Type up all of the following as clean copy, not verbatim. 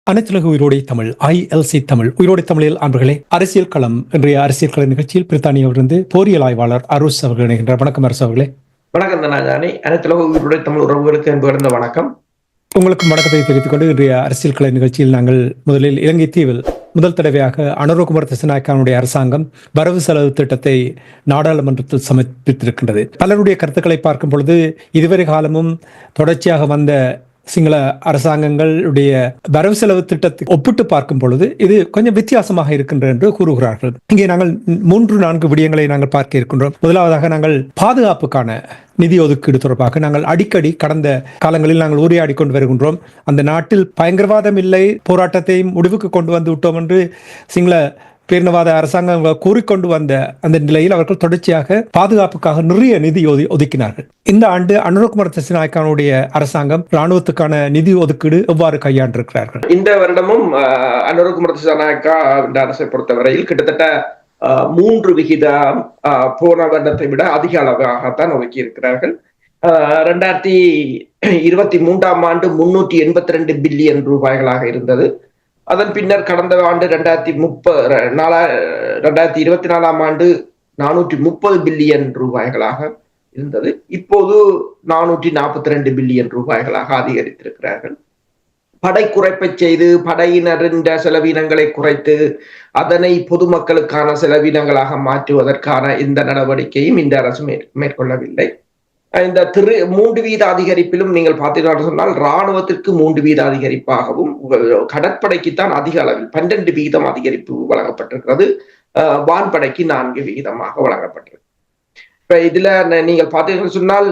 அனைத்துலக உயிரோடை தமிழ் ILC தமிழ் உயிரோடை தமிழில் அன்பர்களே, அரசியல் களம் இன்றைய அரசியல் கள நிகழ்ச்சியில் பிரித்தானியாவிலிருந்து போரியல் ஆய்வாளர் அருஸ் அவர்கள் இணைகின்றார். வணக்கம் அரசு அவர்களே. வணக்கம் தனாஜானி. அனைத்துலக உயிரோடை தமிழ் உறவுகளுக்கு என்பிருந்த வணக்கம். உங்களுக்கு வணக்கத்தை தெரிவித்துக் கொண்டு இன்றைய அரசியல் கள நிகழ்ச்சியில் நாங்கள் முதலில் இலங்கை தீவில் முதல் தடவையாக அனுரகுமார திசாநாயக்காவுடைய அரசாங்கம் வரவு செலவு திட்டத்தை நாடாளுமன்றத்தில் சமர்ப்பித்திருக்கின்றது. பலருடைய கருத்துக்களை பார்க்கும் பொழுது இதுவரை காலமும் தொடர்ச்சியாக வந்த சிங்கள அரசாங்கங்களுடைய வரவு செலவு திட்டத்தை ஒப்பிட்டு பார்க்கும் பொழுது இது கொஞ்சம் வித்தியாசமாக இருக்கின்றது என்று கூறுகிறார்கள். இங்கே நாங்கள் 3-4 விடயங்களை நாங்கள் பார்க்க இருக்கின்றோம். முதலாவதாக நாங்கள் பாதுகாப்புக்கான நிதி ஒதுக்கீடு தொடர்பாக நாங்கள் அடிக்கடி கடந்த காலங்களில் நாங்கள் உரையாடி கொண்டு வருகின்றோம். அந்த நாட்டில் பயங்கரவாதம் இல்லை, போராட்டத்தை முடிவுக்கு கொண்டு வந்து விட்டோம் என்று சிங்கள பேரினவாத அரசாங்கம் கூறிக்கொண்டு வந்த அந்த நிலையில் அவர்கள் தொடர்ச்சியாக பாதுகாப்புக்காக நிறைய நிதி ஒதுக்கினார்கள். இந்த ஆண்டு அனுரகுமார திசாநாயக்காவுடைய அரசாங்கம் இராணுவத்துக்கான நிதி ஒதுக்கீடு எவ்வாறு கையாண்டிருக்கிறார்கள்? இந்த வருடமும் அனுரகுமார திசாநாயக்கா அரசை பொறுத்தவரையில் கிட்டத்தட்ட 3% போன வருடத்தை விட அதிக அளவாகத்தான் ஒதுக்கி இருக்கிறார்கள். 2023 ஆண்டு 382 பில்லியன் ரூபாய்களாக இருந்தது. அதன் பின்னர் கடந்த ஆண்டு 2024 ஆண்டு 430 பில்லியன் ரூபாய்களாக இருந்தது. இப்போது 442 பில்லியன் ரூபாய்களாக அதிகரித்திருக்கிறார்கள். படை குறைப்பை செய்து படையினரின் செலவினங்களை குறைத்து அதனை பொதுமக்களுக்கான செலவினங்களாக மாற்றுவதற்கான இந்த நடவடிக்கையும் இந்த அரசு மேற்கொள்ளவில்லை. இந்த 3% அதிகரிப்பிலும் நீங்கள் பார்த்தீர்கள் சொன்னால் இராணுவத்திற்கு 3% அதிகரிப்பாகவும் கடற்படைக்குத்தான் அதிக அளவில் 12% அதிகரிப்பு வழங்கப்பட்டிருக்கிறது. வான்படைக்கு 4% வழங்கப்பட்டிருக்கு. இப்ப இதுல நீங்கள் பார்த்தீர்கள் சொன்னால்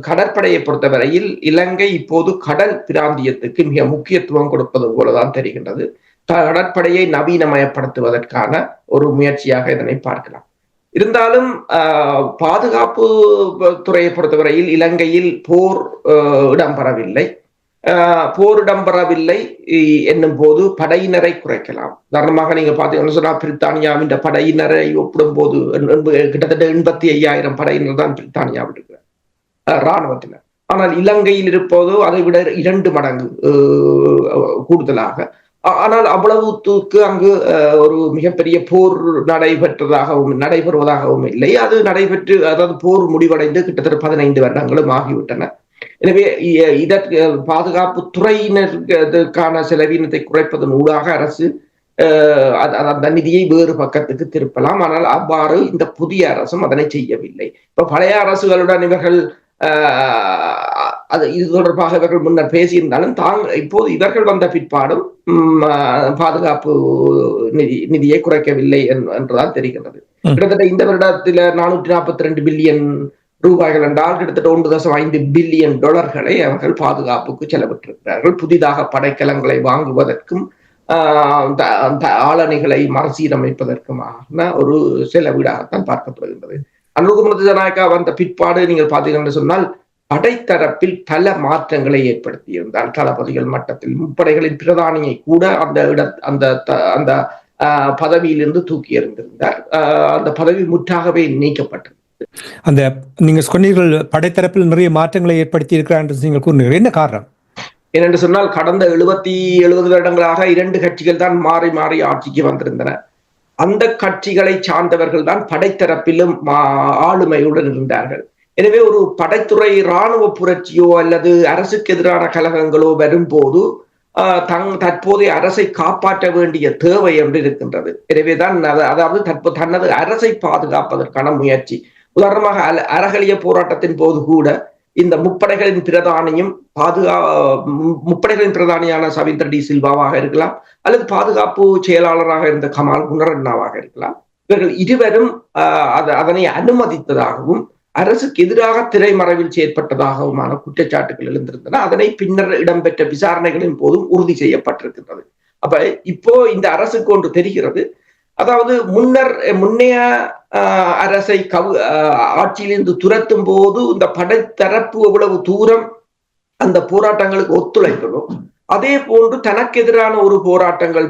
கடற்படையை பொறுத்தவரையில் இலங்கை இப்போது கடல் பிராந்தியத்துக்கு மிக முக்கியத்துவம் கொடுப்பது போலதான் தெரிகின்றது. கடற்படையை நவீனமயப்படுத்துவதற்கான ஒரு முயற்சியாக இதனை பார்க்கலாம். இருந்தாலும் பாதுகாப்பு துறையை பொறுத்தவரையில் இலங்கையில் போர் இடம்பெறவில்லை. என்னும் போது படையினரை குறைக்கலாம். உதாரணமாக நீங்க பாத்தீங்கன்னா சொன்னா பிரித்தானியாவின் படையினரை ஒப்பிடும் போது கிட்டத்தட்ட 85,000 படையினர் தான் பிரித்தானியாவில் இருக்கிறார் இராணுவத்தினர். ஆனால் இலங்கையில் இருப்பதோ அதை விட 2 மடங்கு கூடுதலாக. ஆனால் அவ்வளவுக்கு அங்கு ஒரு மிகப்பெரிய போர் நடைபெறுவதாகவும் இல்லை. அது நடைபெற்று, அதாவது போர் முடிவடைந்து கிட்டத்தட்ட 15 வருடங்களும் ஆகிவிட்டன. எனவே இதற்கு பாதுகாப்பு துறையினருக்கான செலவினத்தை குறைப்பதன் ஊடாக அரசு அந்த நிதியை வேறு பக்கத்துக்கு திருப்பலாம். ஆனால் அவ்வாறு இந்த புதிய அரசும் அதனை செய்யவில்லை. இப்ப பழைய அரசுகளுடன் இவர்கள் இது தொடர்பாக இவர்கள் முன்னர் பேசியிருந்தாலும் இப்போது இவர்கள் வந்த பிற்பாடும் பாதுகாப்பு நிதியை குறைக்கவில்லை என்றுதான் தெரிகிறது. கிட்டத்தட்ட இந்த வருடத்தில் 442 பில்லியன் ரூபாய்கள் என்றால் கிட்டத்தட்ட 1.5 பில்லியன் டாலர்களை அவர்கள் பாதுகாப்புக்கு செலவிட்டிருக்கிறார்கள். புதிதாக படைக்கலங்களை வாங்குவதற்கும் ஆளணிகளை மறுசீரமைப்பதற்குமான ஒரு செலவீடாகத்தான் பார்க்கப்படுகின்றது. அனுரகுமார திசாநாயக்கா வந்த பிற்பாடு நீங்கள் பார்த்தீங்கன்னு சொன்னால் படைத்தரப்பில் பல மாற்றங்களை ஏற்படுத்தியிருந்தார். தளபதிகள் மட்டத்தில் முப்படைகளின் பிரதானியை கூட அந்த பதவியிலிருந்து தூக்கி எறிந்திருந்தார். அந்த பதவி முற்றாகவே நீக்கப்பட்டது. அந்த நீங்க சொன்னீர்கள் படைத்தரப்பில் நிறைய மாற்றங்களை ஏற்படுத்தி இருக்கிறார் என்று நீங்கள் கூறினீர்கள். என்ன காரணம்? ஏனென்று சொன்னால் கடந்த 70 வருடங்களாக 2 கட்சிகள் தான் மாறி மாறி ஆட்சிக்கு வந்திருந்தன. அந்த கட்சிகளை சார்ந்தவர்கள் தான் படைத்தரப்பிலும் ஆளுமையுடன் இருந்தார்கள். எனவே ஒரு படைத்துறை இராணுவ புரட்சியோ அல்லது அரசுக்கு எதிரான கலகங்களோ வரும்போது தற்போதைய அரசை காப்பாற்ற வேண்டிய தேவை என்று இருக்கின்றது. எனவேதான் அதாவது தனது அரசை பாதுகாப்பதற்கான முயற்சி. உதாரணமாக அறகலிய போராட்டத்தின் போது கூட இந்த முப்படைகளின் பிரதானியான சவீந்திர டி சில்வாவாக இருக்கலாம், அல்லது பாதுகாப்பு செயலாளராக இருந்த கமால் குணரட்னாவாக இருக்கலாம். இவர்கள் இருவரும் அதனை அனுமதித்ததாகவும் அரசுக்கு எதிராக திரைமறைவில் செயற்பட்டதாகவுமான குற்றச்சாட்டுகள் எழுந்திருந்தன. அதனை பின்னர் இடம்பெற்ற விசாரணைகளின் போதும் உறுதி செய்யப்பட்டிருக்கின்றது. அப்ப இப்போ இந்த அரசுக்கு ஒன்று தெரிகிறது, அதாவது முன்னைய அரசை ஆட்சியிலிருந்து துரத்தும் போது இந்த படைத்தரப்பு எவ்வளவு தூரம் அந்த போராட்டங்களுக்கு ஒத்துழைக்கணும், அதே போன்று தனக்கு எதிரான ஒரு போராட்டங்கள்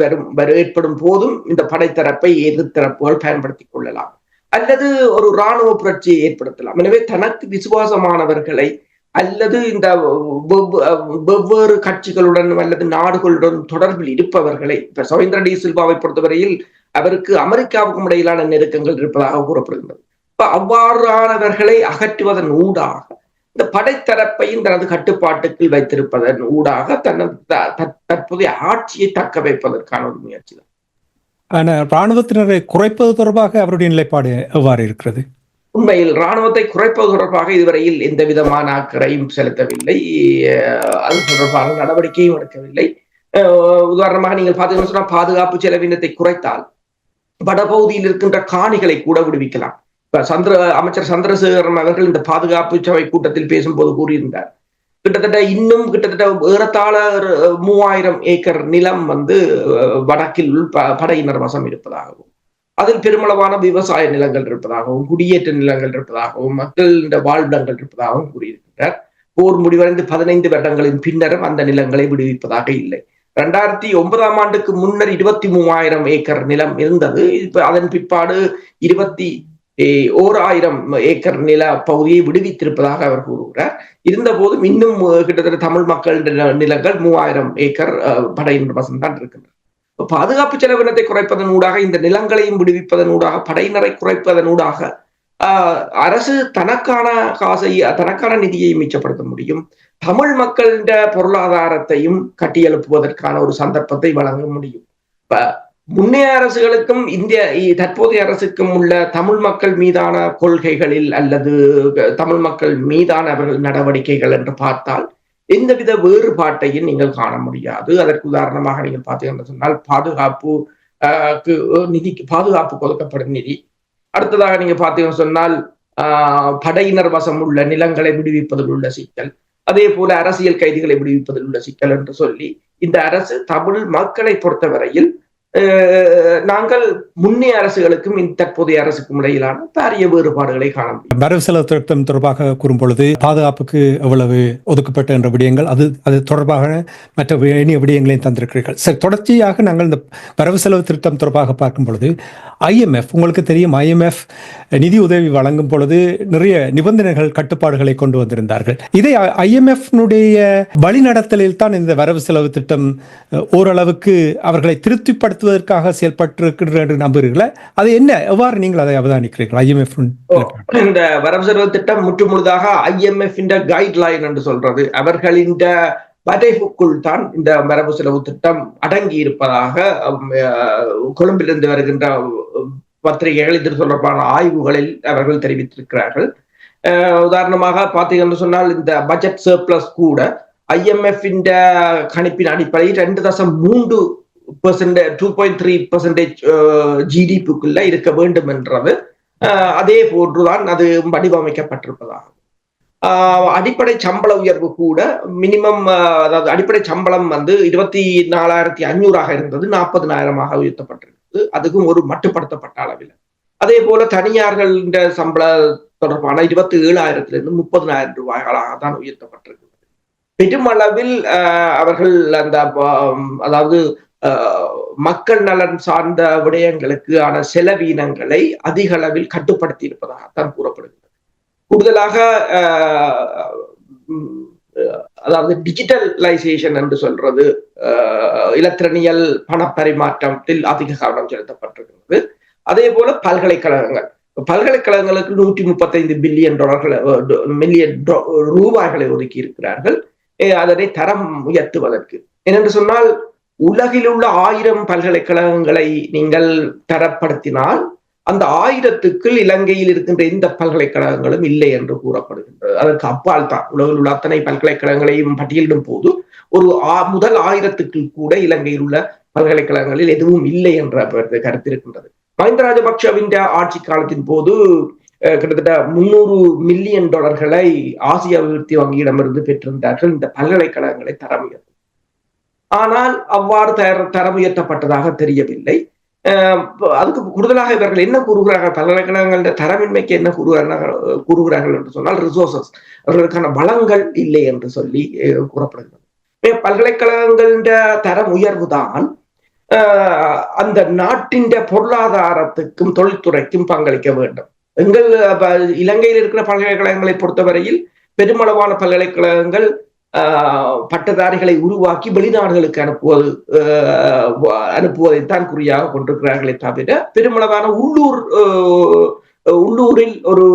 ஏற்படும் போதும் இந்த படைத்தரப்பை எதிர்த்தரப்புகள் பயன்படுத்திக் கொள்ளலாம், அல்லது ஒரு இராணுவ புரட்சியை ஏற்படுத்தலாம். எனவே தனக்கு விசுவாசமானவர்களை அல்லது இந்த வெவ்வேறு கட்சிகளுடன் அல்லது நாடுகளுடன் தொடர்பில் இருப்பவர்களை, இப்ப சவேந்திர டி சில்வாவை பொறுத்தவரையில் அவருக்கு அமெரிக்காவுக்கும் இடையிலான நெருக்கங்கள் இருப்பதாக கூறப்படுகின்றது. இப்ப அவ்வாறானவர்களை அகற்றுவதன் ஊடாக இந்த படைத்தரப்பையும் தனது கட்டுப்பாட்டுக்கு வைத்திருப்பதன் ஊடாக தற்போதைய ஆட்சியை தக்க வைப்பதற்கான ஒரு முயற்சி தான். ஆனால் இராணுவத்தினரை குறைப்பது தொடர்பாக அவருடைய நிலைப்பாடு எவ்வாறு இருக்கிறது? உண்மையில் இராணுவத்தை குறைப்பது தொடர்பாக இதுவரையில் எந்த விதமான அக்கறையும் செலுத்தவில்லை, அது தொடர்பான நடவடிக்கையும் எடுக்கவில்லை. உதாரணமாக நீங்கள் பார்த்தீங்கன்னா சொன்னா, பாதுகாப்பு செலவினத்தை குறைத்தால் வடபகுதியில் இருக்கின்ற காணிகளை கூட விடுவிக்கலாம். இப்ப அமைச்சர் சந்திரசேகரன் அவர்கள் இந்த பாதுகாப்பு சபை கூட்டத்தில் பேசும்போது கூறியிருந்தார், கிட்டத்தட்ட ஏறத்தாழ 3000 ஏக்கர் நிலம் வடக்கில் படையினர் வசம் இருப்பதாகவும், அதில் பெருமளவான விவசாய நிலங்கள் இருப்பதாகவும், குடியேற்ற நிலங்கள் இருப்பதாகவும், மக்கள் வாழ்விடங்கள் இருப்பதாகவும் கூறியிருக்கிறார். போர் முடிவடைந்து 15 வருடங்களின் பின்னரும் அந்த நிலங்களை விடுவிப்பதாக இல்லை. 2009ஆம் ஆண்டுக்கு முன்னர் 23,000 ஏக்கர் நிலம் இருந்தது. இப்ப அதன் பிற்பாடு 21,000 ஏக்கர் நில பகுதியை விடுவித்திருப்பதாக அவர் கூறுகிறார். இருந்த போதும் இன்னும் கிட்டத்தட்ட தமிழ் மக்கள் நிலங்கள் 3000 ஏக்கர் படையினர் வசம் தான் இருக்கின்றன. பாதுகாப்பு செலவினத்தை குறைப்பதன் ஊடாக, இந்த நிலங்களையும் விடுவிப்பதன் ஊடாக, படையினரை குறைப்பதன் ஊடாக அரசு தனக்கான காசை, தனக்கான நிதியை மிச்சப்படுத்த முடியும். தமிழ் மக்களின் பொருளாதாரத்தையும் கட்டியெழுப்புவதற்கான ஒரு சந்தர்ப்பத்தை வழங்க முடியும். முன்னைய அரசுகளுக்கும் தற்போதைய அரசுக்கும் உள்ள தமிழ் மக்கள் மீதான கொள்கைகளில் அல்லது தமிழ் மக்கள் மீதான அவர்கள் நடவடிக்கைகள் என்று பார்த்தால் எந்தவித வேறுபாட்டையும் நீங்கள் காண முடியாது. அதற்கு உதாரணமாக நீங்கள் பார்த்தீங்கன்னு சொன்னால், பாதுகாப்பு கொடுக்கப்படும் நிதி, அடுத்ததாக நீங்க பார்த்தீங்கன்னு சொன்னால் படையினர் வசம் உள்ள நிலங்களை விடுவிப்பதில் உள்ள சிக்கல், அதே போல அரசியல் கைதிகளை விடுவிப்பதில் உள்ள சிக்கல் என்று சொல்லி இந்த அரசு தமிழ் மக்களை பொறுத்தவரையில் நாங்கள் முன்னைய அரசுகளுக்கும் தற்போதைய அரசுக்கும் இடையிலான பாரிய வேறுபாடுகளை காண முடியும். வரவு செலவு திட்டம் தொடர்பாக கூறும்பொழுது பாதுகாப்புக்கு எவ்வளவு ஒதுக்கப்பட்ட என்ற விடயங்கள், அது தொடர்பாக மற்ற இனிய விடயங்களையும் தந்திருக்கிறீர்கள். சரி, தொடர்ச்சியாக நாங்கள் இந்த வரவு செலவு திட்டம் தொடர்பாக பார்க்கும் பொழுது IMF, உங்களுக்கு தெரியும், IMF நிதி உதவி வழங்கும் பொழுது நிறைய நிபந்தனைகள், கட்டுப்பாடுகளை கொண்டு வந்திருந்தார்கள். இதை IMF-னுடைய வழிநடத்தலில் தான் இந்த வரவு செலவு திட்டம் ஓரளவுக்கு அவர்களை திருப்திப்படுத்துவதற்காக செயல்பட்டிருக்கின்ற என்று நம்புகிறீர்களா? அது என்ன, எவ்வாறு நீங்கள் அதை அவதானிக்கிறீர்கள்? IMF இந்த வரவு செலவு திட்டம் முற்றுமுழுதாக IMF கைட்லைன் என்று சொல்றது, அவர்களின் வரைவுக்குள் தான் இந்த வரவு செலவு திட்டம் அடங்கி இருப்பதாக கொழும்பிலிருந்து வருகின்ற பத்திரிகைகள் இது தொடர்பான ஆய்வுகளில் அவர்கள் தெரிவித்திருக்கிறார்கள். உதாரணமாக பார்த்தீங்கன்னு சொன்னால், இந்த பட்ஜெட் சர்ப்ளஸ் கூட IMF கணிப்பின் அடிப்படையில் 2.3% GDP-க்குள்ள இருக்க வேண்டும் என்றது, அதே போன்றுதான் அது வடிவமைக்கப்பட்டிருப்பதாகும். அடிப்படை சம்பள உயர்வு கூட மினிமம், அதாவது அடிப்படை சம்பளம் 24,500 இருந்தது, 40,000 உயர்த்தப்பட்டிருக்கிறது. அதுக்கும் ஒரு மட்டுப்படுத்தப்பட்ட அளவில். அதே போல தனியார்கள் சம்பள தொடர்பான 27,000 30,000 ரூபாய்களாக தான் உயர்த்தப்பட்டிருக்கிறது. பெருமளவில் அவர்கள் அதாவது மக்கள் நலன் சார்ந்த விடயங்களுக்கு ஆன செலவீனங்களை அதிக அளவில் கட்டுப்படுத்தி இருப்பதாகத்தான் கூறப்படுகிறது. கூடுதலாக அதாவது டிஜிட்டலைசேஷன் என்று சொல்றது, இலத்திரனியல் பணப்பரிமாற்றத்தில் அதிக கவனம் செலுத்தப்பட்டிருக்கிறது. அதே போல பல்கலைக்கழகங்களுக்கு 135 பில்லியன் ரூபாய்களை ஒதுக்கி இருக்கிறார்கள் அதனை தரம் உயர்த்துவதற்கு. ஏனென்று சொன்னால், உலகில் உள்ள 1000 பல்கலைக்கழகங்களை நீங்கள் தரப்படுத்தினால் அந்த 1000க்குள் இலங்கையில் இருக்கின்ற எந்த பல்கலைக்கழகங்களும் இல்லை என்று கூறப்படுகின்றது. அதற்கு அப்பால் தான் உலகில் உள்ள அத்தனை பல்கலைக்கழகங்களையும் பட்டியலிடும் போது ஒரு முதல் 1000க்குள் கூட இலங்கையில் உள்ள பல்கலைக்கழகங்களில் எதுவும் இல்லை என்ற கருத்து இருக்கின்றது. மஹிந்த ராஜபக்ஷவின் ஆட்சி காலத்தின் போது கிட்டத்தட்ட $300 மில்லியன் ஆசிய அபிவிருத்தி வங்கியிடமிருந்து பெற்றிருந்தார்கள் இந்த பல்கலைக்கழகங்களை தரம் உயர்த்தும். ஆனால் அவ்வாறு தரம் உயர்த்தப்பட்டதாக தெரியவில்லை. அதுக்கு கூடுதலாக இவர்கள் என்ன கூறுகிறார்கள், பல்கலைக்கழகங்கள தரமின்மைக்கு என்ன கூறுகிறார்கள் என்று சொன்னால் ரிசோர்சஸ், அவர்களுக்கான வளங்கள் இல்லை என்று சொல்லி கூறப்படுகிறது. பல்கலைக்கழகங்களின் தரம் உயர்வுதான் அந்த நாட்டின் பொருளாதாரத்துக்கும் தொழில்துறைக்கும் பங்களிக்க வேண்டும். எங்கள் இலங்கையில் இருக்கிற பல்கலைக்கழகங்களை பொறுத்தவரையில் பெருமளவான பல்கலைக்கழகங்கள் பட்டதாரிகளை உருவாக்கி வெளிநாடுகளுக்கு அனுப்புவதைத்தான் குறியாக கொண்டிருக்கிறார்களே தவிர பெருமளவான உள்ளூரில் ஒரு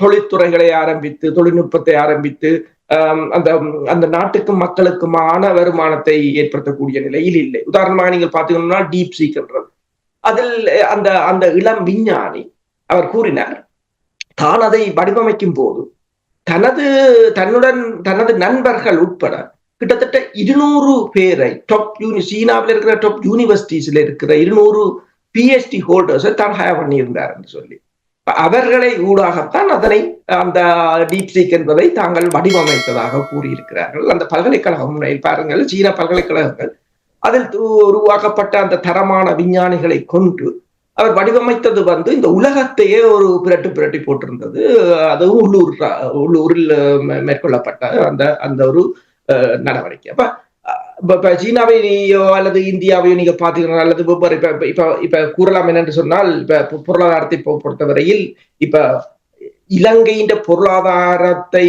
தொழில்துறைகளை ஆரம்பித்து தொழில்நுட்பத்தை ஆரம்பித்து அந்த நாட்டுக்கும் மக்களுக்குமான வருமானத்தை ஏற்படுத்தக்கூடிய நிலையில் இல்லை. உதாரணமாக நீங்கள் பார்த்தீங்கன்னா டீப் சீக் என்றது, அதில் அந்த இளம் விஞ்ஞானி அவர் கூறினார், தான் அதை வடிவமைக்கும் போது தனது நண்பர்கள் உட்பட கிட்டத்தட்ட 200 பேரை சீனாவில் இருக்கிற டாப் யூனிவர்சிட்டிஸ்ல இருக்கிற 200 PhD ஹோல்டர்ஸை தான் ஹயர் பண்ணியிருந்தார் என்று சொல்லி, அவர்களை ஊடாகத்தான் அதனை அந்த டீப் சீக் என்பதை தாங்கள் வடிவமைத்ததாக கூறியிருக்கிறார்கள். அந்த பல்கலைக்கழகம் பாருங்கள், சீன பல்கலைக்கழகங்கள் அதில் உருவாக்கப்பட்ட அந்த தரமான விஞ்ஞானிகளை கொண்டு அவர் வடிவமைத்தது இந்த உலகத்தையே ஒரு பிரட்டி போட்டிருந்தது. அதுவும் உள்ளூரில் மேற்கொள்ளப்பட்ட அந்த ஒரு நடவடிக்கை. அப்ப சீனாவையோ அல்லது இந்தியாவையோ நீங்க பாத்தீங்கன்னா அல்லது இப்ப கூறலாம் என்னென்று சொன்னால், இப்ப பொருளாதாரத்தை பொறுத்தவரையில் இப்ப இலங்கையின் பொருளாதாரத்தை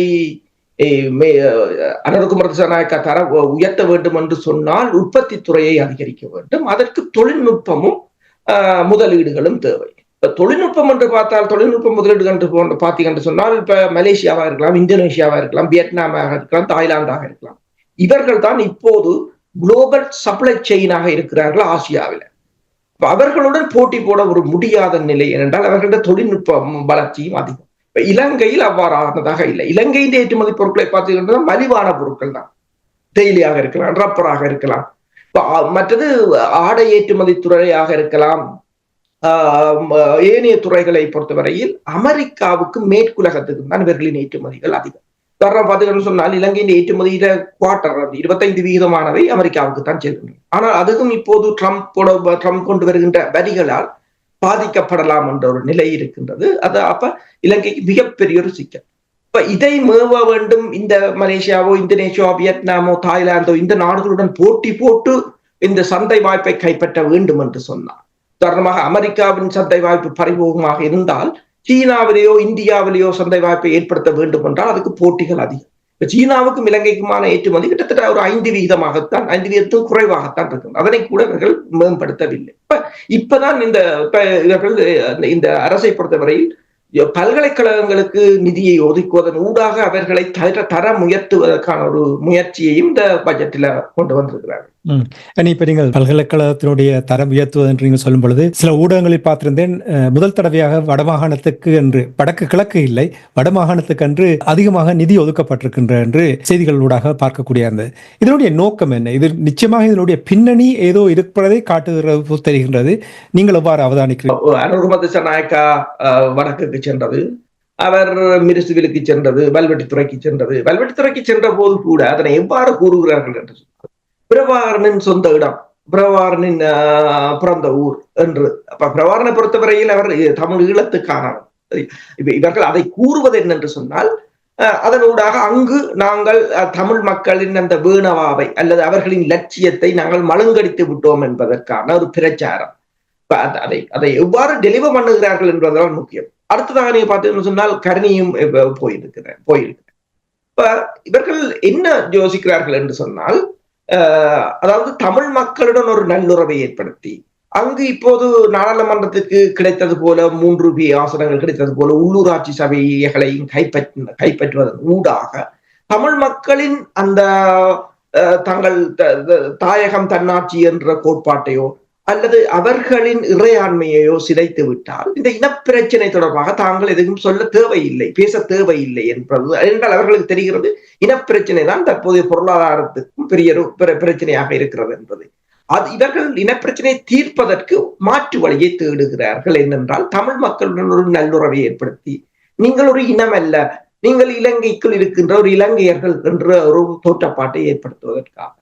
அனுரகுமார திசாநாயக்கா உயர்த்த வேண்டும் என்று சொன்னால் உற்பத்தி துறையை அதிகரிக்க வேண்டும். அதற்கு தொழில்நுட்பமும் முதலீடுகளும் தேவை. தொழில்நுட்பம் என்று பார்த்தால் தொழில்நுட்ப முதலீடு என்று பார்த்தீங்கன்னு சொன்னால் இப்ப மலேசியாவா இருக்கலாம், இந்தோனேஷியாவா இருக்கலாம், வியட்நாமாக இருக்கலாம், தாய்லாந்தாக இருக்கலாம். இவர்கள் தான் இப்போது குளோபல் சப்ளை செயினாக இருக்கிறார்கள் ஆசியாவில். அவர்களுடன் போட்டி போட ஒரு முடியாத நிலை ஏனென்றால் அவர்களுடைய தொழில்நுட்ப வளர்ச்சியும் அதிகம். இப்ப இலங்கையில் அவ்வாறானதாக இல்லை. இலங்கையின் ஏற்றுமதி பொருட்களை பார்த்தீங்கன்னா மலிவான பொருட்கள் தான், தேயிலையாக இருக்கலாம், ரப்பராக இருக்கலாம், மற்றது ஆடை ஏற்றுமதி துறையாக இருக்கலாம். ஏனைய துறைகளை பொறுத்தவரையில் அமெரிக்காவுக்கு மேற்குலகத்துக்கு தான் இவர்களின் ஏற்றுமதிகள் அதிகம். உதாரணம் பார்த்தீங்கன்னு சொன்னால் இலங்கையின் ஏற்றுமதியில குவார்டர் 25% அமெரிக்காவுக்கு தான் செல்கின்றன. ஆனால் அதுவும் இப்போது ட்ரம்ப் கொண்டு வருகின்ற வரிகளால் பாதிக்கப்படலாம் என்ற ஒரு நிலை இருக்கின்றது. அது அப்ப இலங்கைக்கு மிகப்பெரிய ஒரு சிக்கல். இப்ப இதை மேவ வேண்டும். இந்த மலேசியாவோ, இந்தோனேஷியாவோ, வியட்நாமோ, தாய்லாந்தோ இந்த நாடுகளுடன் போட்டி போட்டு இந்த சந்தை வாய்ப்பை கைப்பற்ற வேண்டும் என்று சொன்னார். உதாரணமாக அமெரிக்காவின் சந்தை வாய்ப்பு பரிபோகமாக இருந்தால் சீனாவிலேயோ இந்தியாவிலேயோ சந்தை வாய்ப்பை ஏற்படுத்த வேண்டும் என்றால் அதுக்கு போட்டிகள் அதிகம். இப்ப சீனாவுக்கும் இலங்கைக்குமான ஏற்றுமதி கிட்டத்தட்ட ஒரு 5% 5% குறைவாகத்தான் இருக்கு. அதனை கூட இவர்கள் மேம்படுத்தவில்லை. இப்பதான் இவர்கள் இந்த அரசை பொறுத்தவரையில் பல்கலைக்கழகங்களுக்கு நிதியை ஒதுக்குவதன் ஊடாக அவர்களை தரம் உயர்த்துவதற்கான ஒரு முயற்சியையும் இந்த பட்ஜெட்டில் கொண்டு வந்திருக்கிறார்கள். இப்ப நீங்கள் பல்கலைக்கழகத்தினுடைய தரம் உயர்த்துவது என்று நீங்கள் சொல்லும் பொழுது சில ஊடகங்களில் பார்த்திருந்தேன், முதல் தடவையாக வடமாகாணத்துக்கு என்று, வடக்கு கிழக்கு இல்லை, வடமாகாணத்துக்கு என்று அதிகமாக நிதி ஒதுக்கப்பட்டிருக்கின்ற என்று செய்திகள் ஊடாக பார்க்கக்கூடிய அந்த இதனுடைய நோக்கம் என்ன? இது நிச்சயமாக இதனுடைய பின்னணி ஏதோ இருப்பதை காட்டுகிறது தெரிகின்றது. நீங்கள் எவ்வாறு அவதானிக்கிறீர்கள்? அனுரகுமார திசாநாயக்கா வடக்குக்கு சென்றது, அவர் மிருசுவிலுக்கு சென்றது, வல்வெட்டித்துறைக்கு சென்றது. வல்வெட்டித்துறைக்கு சென்ற போது கூட அதனை எவ்வாறு கூறுகிறார்கள் என்று சொன்னார், பிரபாகரனின் சொந்த இடம், பிரபாகரனின் பிறந்த ஊர் என்று. அப்ப பிரபாகரனை பொறுத்தவரையில் அவர் தமிழ் ஈழத்துக்கானவர். இவர்கள் அதை கூறுவது என்னென்று சொன்னால், அதனூடாக அங்கு நாங்கள் தமிழ் மக்களின் அந்த வேணவாவை அல்லது அவர்களின் லட்சியத்தை நாங்கள் மழுங்கடித்து விட்டோம் என்பதற்கான ஒரு பிரச்சாரம். அதை எவ்வாறு டெலிவர் பண்ணுகிறார்கள் என்பதுதான் முக்கியம். அடுத்ததாக நீங்க பார்த்தீங்கன்னு சொன்னால் கருணியும் போயிருக்கிறேன். இப்ப இவர்கள் என்ன யோசிக்கிறார்கள் என்று சொன்னால், அதாவது தமிழ் மக்களுடன் ஒரு நல்லுறவை ஏற்படுத்தி, அங்கு இப்போது நாடாளுமன்றத்துக்கு கிடைத்தது போல 3 ஆசனங்கள் கிடைத்தது போல உள்ளூராட்சி சபைகளையும் கைப்பற்றுவதன் ஊடாக தமிழ் மக்களின் அந்த தங்கள் தாயகம் தன்னாட்சி என்ற கோட்பாட்டையோ அல்லது அவர்களின் இறையாண்மையையோ சிதைத்து விட்டால் இந்த இனப்பிரச்சனை தொடர்பாக தாங்கள் எதுவும் சொல்ல தேவையில்லை, பேச தேவையில்லை என்பது என்றால் அவர்களுக்கு தெரிகிறது இனப்பிரச்சனை தான் தற்போதைய பொருளாதாரத்துக்கும் பெரிய பிரச்சனையாக இருக்கிறது என்பது. இவர்கள் இனப்பிரச்சனையை தீர்ப்பதற்கு மாற்று வழியை தேடுகிறார்கள். என்னென்றால் தமிழ் மக்களுடன் ஒரு நல்லுறவை ஏற்படுத்தி, நீங்கள் ஒரு இனம் அல்ல, நீங்கள் இலங்கைக்குள் இருக்கின்ற ஒரு இலங்கையர்கள் என்ற ஒரு தோற்றப்பாட்டை ஏற்படுத்துவதற்காக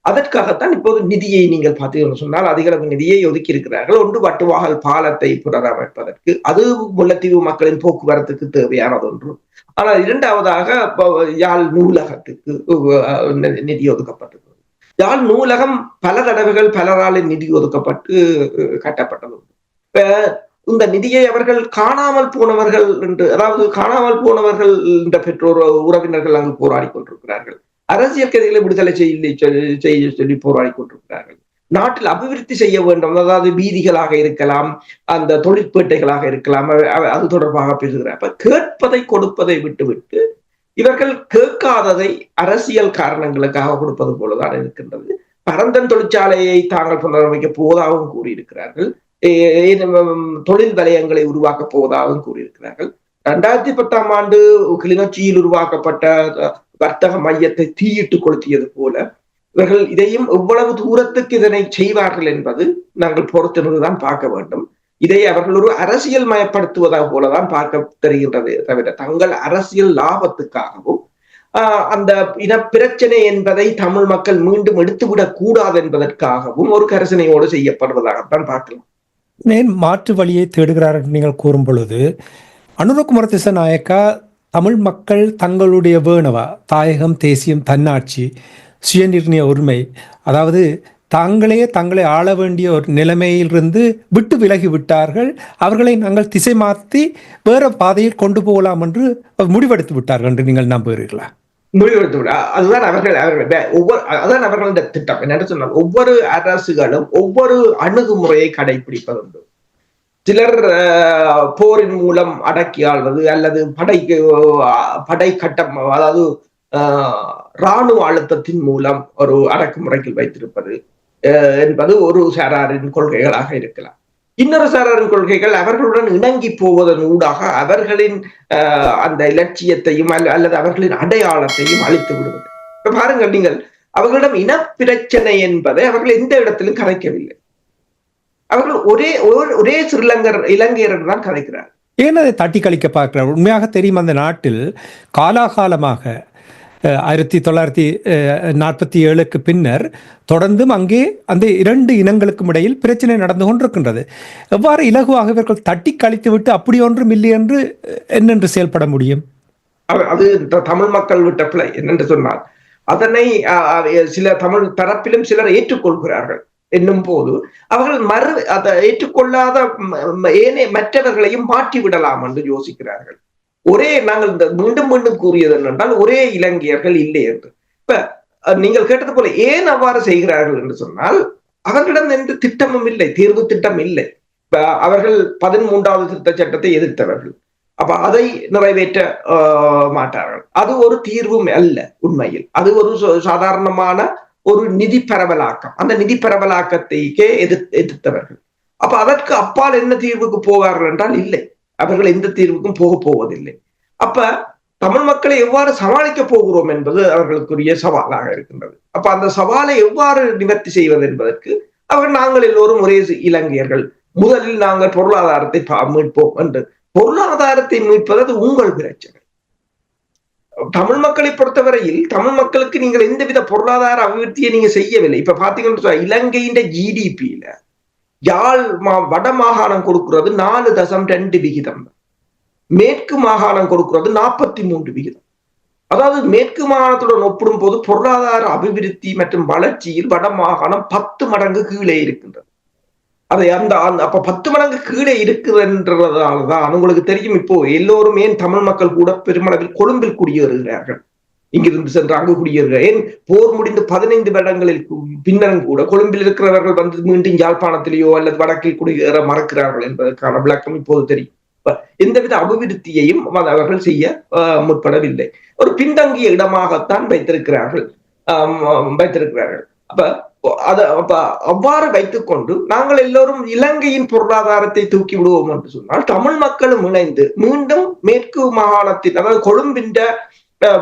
அதற்காகத்தான் இப்போது நிதியை நீங்கள் பார்த்தீங்கன்னு சொன்னால் அதிக அளவு நிதியை ஒதுக்கி இருக்கிறார்கள். ஒன்று வட்டுவாகல் பாலத்தை புனரமைப்பதற்கு, அது முல்லைத்தீவு மக்களின் போக்குவரத்துக்கு தேவையானது ஒன்று. ஆனால் இரண்டாவதாக யாழ் நூலகத்துக்கு நிதி ஒதுக்கப்பட்டது. யாழ் நூலகம் பல தடவைகள் பலரால் நிதி ஒதுக்கப்பட்டு கட்டப்பட்டது. இந்த நிதியை அவர்கள் காணாமல் போனவர்கள் என்று, அதாவது காணாமல் போனவர்கள் என்ற பெற்றோர் உறவினர்கள் அங்கு போராடி கொண்டிருக்கிறார்கள். அரசியல் கைதிகளை விடுதலை செய்ய சொல்லி போராடி கொண்டிருக்கிறார்கள். நாட்டில் அபிவிருத்தி செய்ய வேண்டும், அதாவது வீதிகளாக இருக்கலாம், அந்த தொழிற்பேட்டைகளாக இருக்கலாம், அது தொடர்பாக பேசுகிறார். அப்ப கேட்பதை கொடுப்பதை விட்டுவிட்டு இவர்கள் கேட்காததை அரசியல் காரணங்களுக்காக கொடுப்பது போலதான் இருக்கின்றது. பரந்தன் தொழிற்சாலையை தாங்கள் புனரமைக்க போவதாகவும் கூறியிருக்கிறார்கள். தொழில் வலயங்களை உருவாக்கப் போவதாகவும் கூறியிருக்கிறார்கள். 2010ஆம் ஆண்டு கிளிநொச்சியில் உருவாக்கப்பட்ட வர்த்தக மையத்தை தீயிட்டு கொளுத்தியது போல இவர்கள் இதையும் எவ்வளவு தூரத்துக்கு இதனை செய்வார்கள் என்பது நாங்கள் பொறுத்திருந்துதான் பார்க்க வேண்டும். இதை அவர்கள் ஒரு அரசியல் மயப்படுத்துவதாக போலதான் பார்க்க தெரிகின்றது தவிர தங்கள் அரசியல் லாபத்துக்காகவும் அந்த இன பிரச்சனை என்பதை தமிழ் மக்கள் மீண்டும் எடுத்துவிடக் கூடாது என்பதற்காகவும் ஒரு கரிசனையோடு செய்யப்படுவதாகத்தான் பார்க்கலாம். ஏன் மாற்று வழியை தேடுகிறார் என்று நீங்கள் கூறும் பொழுது, அனுரகுமார திசாநாயக்கா தமிழ் மக்கள் தங்களுடைய வேணவா தாயகம், தேசியம், தன்னாட்சி, சுயநிர்ணய உரிமை, அதாவது தங்களை ஆள வேண்டிய ஒரு நிலைமையிலிருந்து விட்டு விலகி விட்டார்கள். அவர்களை நாங்கள் திசை மாற்றி வேற பாதையில் கொண்டு போகலாம் என்று முடிவெடுத்து விட்டார்கள் என்று நீங்கள் நம்புகிறீர்களா? முடிவெடுத்து விட அதுதான் அதான் அவர்களது திட்டம். என்ன சொன்னால் ஒவ்வொரு அரசுகளும் ஒவ்வொரு அணுகுமுறையை கடைபிடிப்பதுண்டு. சிலர் போரின் மூலம் அடக்கி ஆள்வது அல்லது படை கட்டம், அதாவது இராணுவ அழுத்தத்தின் மூலம் ஒரு அடக்குமுறைக்கு வைத்திருப்பது என்பது ஒரு சாராரின் கொள்கைகளாக இருக்கலாம். இன்னொரு சாராரின் கொள்கைகள் அவர்களுடன் இணங்கி போவதன் ஊடாக அவர்களின் அந்த இலட்சியத்தையும் அல்லது அவர்களின் அடையாளத்தையும் அழித்து விடுவது. இப்ப பாருங்கள், நீங்கள் அவர்களிடம் இனப்பிரச்சனை என்பதை அவர்கள் எந்த இடத்திலும் கதைக்கவில்லை. அவர்கள் ஒரே இலங்கையர் தான் கதைக்கிறார். ஏன் அதை தட்டி கழிக்க பார்க்கிறார்? உண்மையாக தெரியும், அந்த நாட்டில் காலாகாலமாக 1947க்கு பின்னர் தொடர்ந்தும் அங்கே அந்த இரண்டு இனங்களுக்கும் இடையில் பிரச்சனை நடந்து கொண்டிருக்கின்றது. எவ்வாறு இலகுவாக இவர்கள் தட்டி கழித்து விட்டு அப்படி ஒன்றும் இல்லை என்று என்னென்று செயல்பட முடியும்? அது தமிழ் மக்கள் விட்ட பிழை. என்னென்று சொன்னால் அதனை சில தமிழ் தரப்பிலும் சிலர் ஏற்றுக்கொள்கிறார்கள் என்னும் போது அவர்கள் அதை ஏற்றுக்கொள்ளாத மற்றவர்களையும் மாற்றி விடலாம் என்று யோசிக்கிறார்கள். நாங்கள் மீண்டும் மீண்டும் கூறியது என்னென்றால் ஒரே இலங்கையர்கள் இல்லை என்று. இப்ப நீங்கள் கேட்டது போல ஏன் அவ்வாறு செய்கிறார்கள் என்று சொன்னால் அவர்களிடம் எந்த திட்டமும் இல்லை, தீர்வு திட்டம் இல்லை. அவர்கள் 13வது திருத்த சட்டத்தை எதிர்த்தவர்கள். அப்ப அதை நிறைவேற்ற மாட்டார்கள். அது ஒரு தீர்வும் அல்ல. உண்மையில் அது ஒரு சாதாரணமான ஒரு நிதி பரவலாக்கம். அந்த நிதி பரவலாக்கத்தைக்கே எதிர்த்தவர்கள். அப்ப அதற்கு அப்பால் என்ன தீர்வுக்கு போவார்கள் என்றால் இல்லை, அவர்கள் எந்த தீர்வுக்கும் போக போவதில்லை. அப்ப தமிழ் மக்களை எவ்வாறு சமாளிக்க போகிறோம் என்பது அவர்களுக்குரிய சவாலாக இருக்கின்றது. அப்ப அந்த சவாலை எவ்வாறு நிவர்த்தி செய்வது என்பதற்கு நாங்கள் எல்லோரும் ஒரே இலங்கையர்கள், முதலில் நாங்கள் பொருளாதாரத்தை மீட்போம் என்று. பொருளாதாரத்தை மீட்பது அது உங்கள் பிரச்சனை. தமிழ் மக்களை பொறுத்தவரையில் தமிழ் மக்களுக்கு நீங்கள் எந்தவித பொருளாதார அபிவிருத்தியை நீங்க செய்யவில்லை. இப்ப பாத்தீங்கன்னா இலங்கையின் ஜிடிபியில யாழ் வட மாகாணம் கொடுக்கிறது 4.2%. மேற்கு மாகாணம் கொடுக்கிறது 43%. அதாவது மேற்கு மாகாணத்துடன் ஒப்பிடும் போது பொருளாதார அபிவிருத்தி மற்றும் வளர்ச்சியில் வட மாகாணம் 10 மடங்கு கீழே இருக்கின்றது. அதை அப்ப 10 மடங்கு கீழே இருக்குதுன்றதாலதான் உங்களுக்கு தெரியும், இப்போ எல்லோரும் ஏன் தமிழ் மக்கள் கூட பெருமளவில் கொழும்பில் குடியேறுகிறார்கள். இங்கிருந்து சென்று அங்கு குடியேறுகிறார். ஏன் போர் முடிந்து 15 வருடங்களில் பின்னரும் கூட கொழும்பில் இருக்கிறவர்கள் வந்து மீண்டும் யாழ்ப்பாணத்திலேயோ அல்லது வடக்கில் குடியேற மறக்கிறார்கள் என்பதற்கான விளக்கம் இப்போது தெரியும். எந்தவித அபிவிருத்தியையும் அவர்கள் செய்ய முற்படவில்லை. ஒரு பின்தங்கிய இடமாகத்தான் வைத்திருக்கிறார்கள். அப்ப அவ்வாறு வைத்துக் கொண்டு நாங்கள் எல்லோரும் இலங்கையின் பொருளாதாரத்தை தூக்கி விடுவோம் என்று சொன்னால் தமிழ் மக்களும் இணைந்து மீண்டும் மேற்கு மாகாணத்தின், அதாவது கொழும்பின்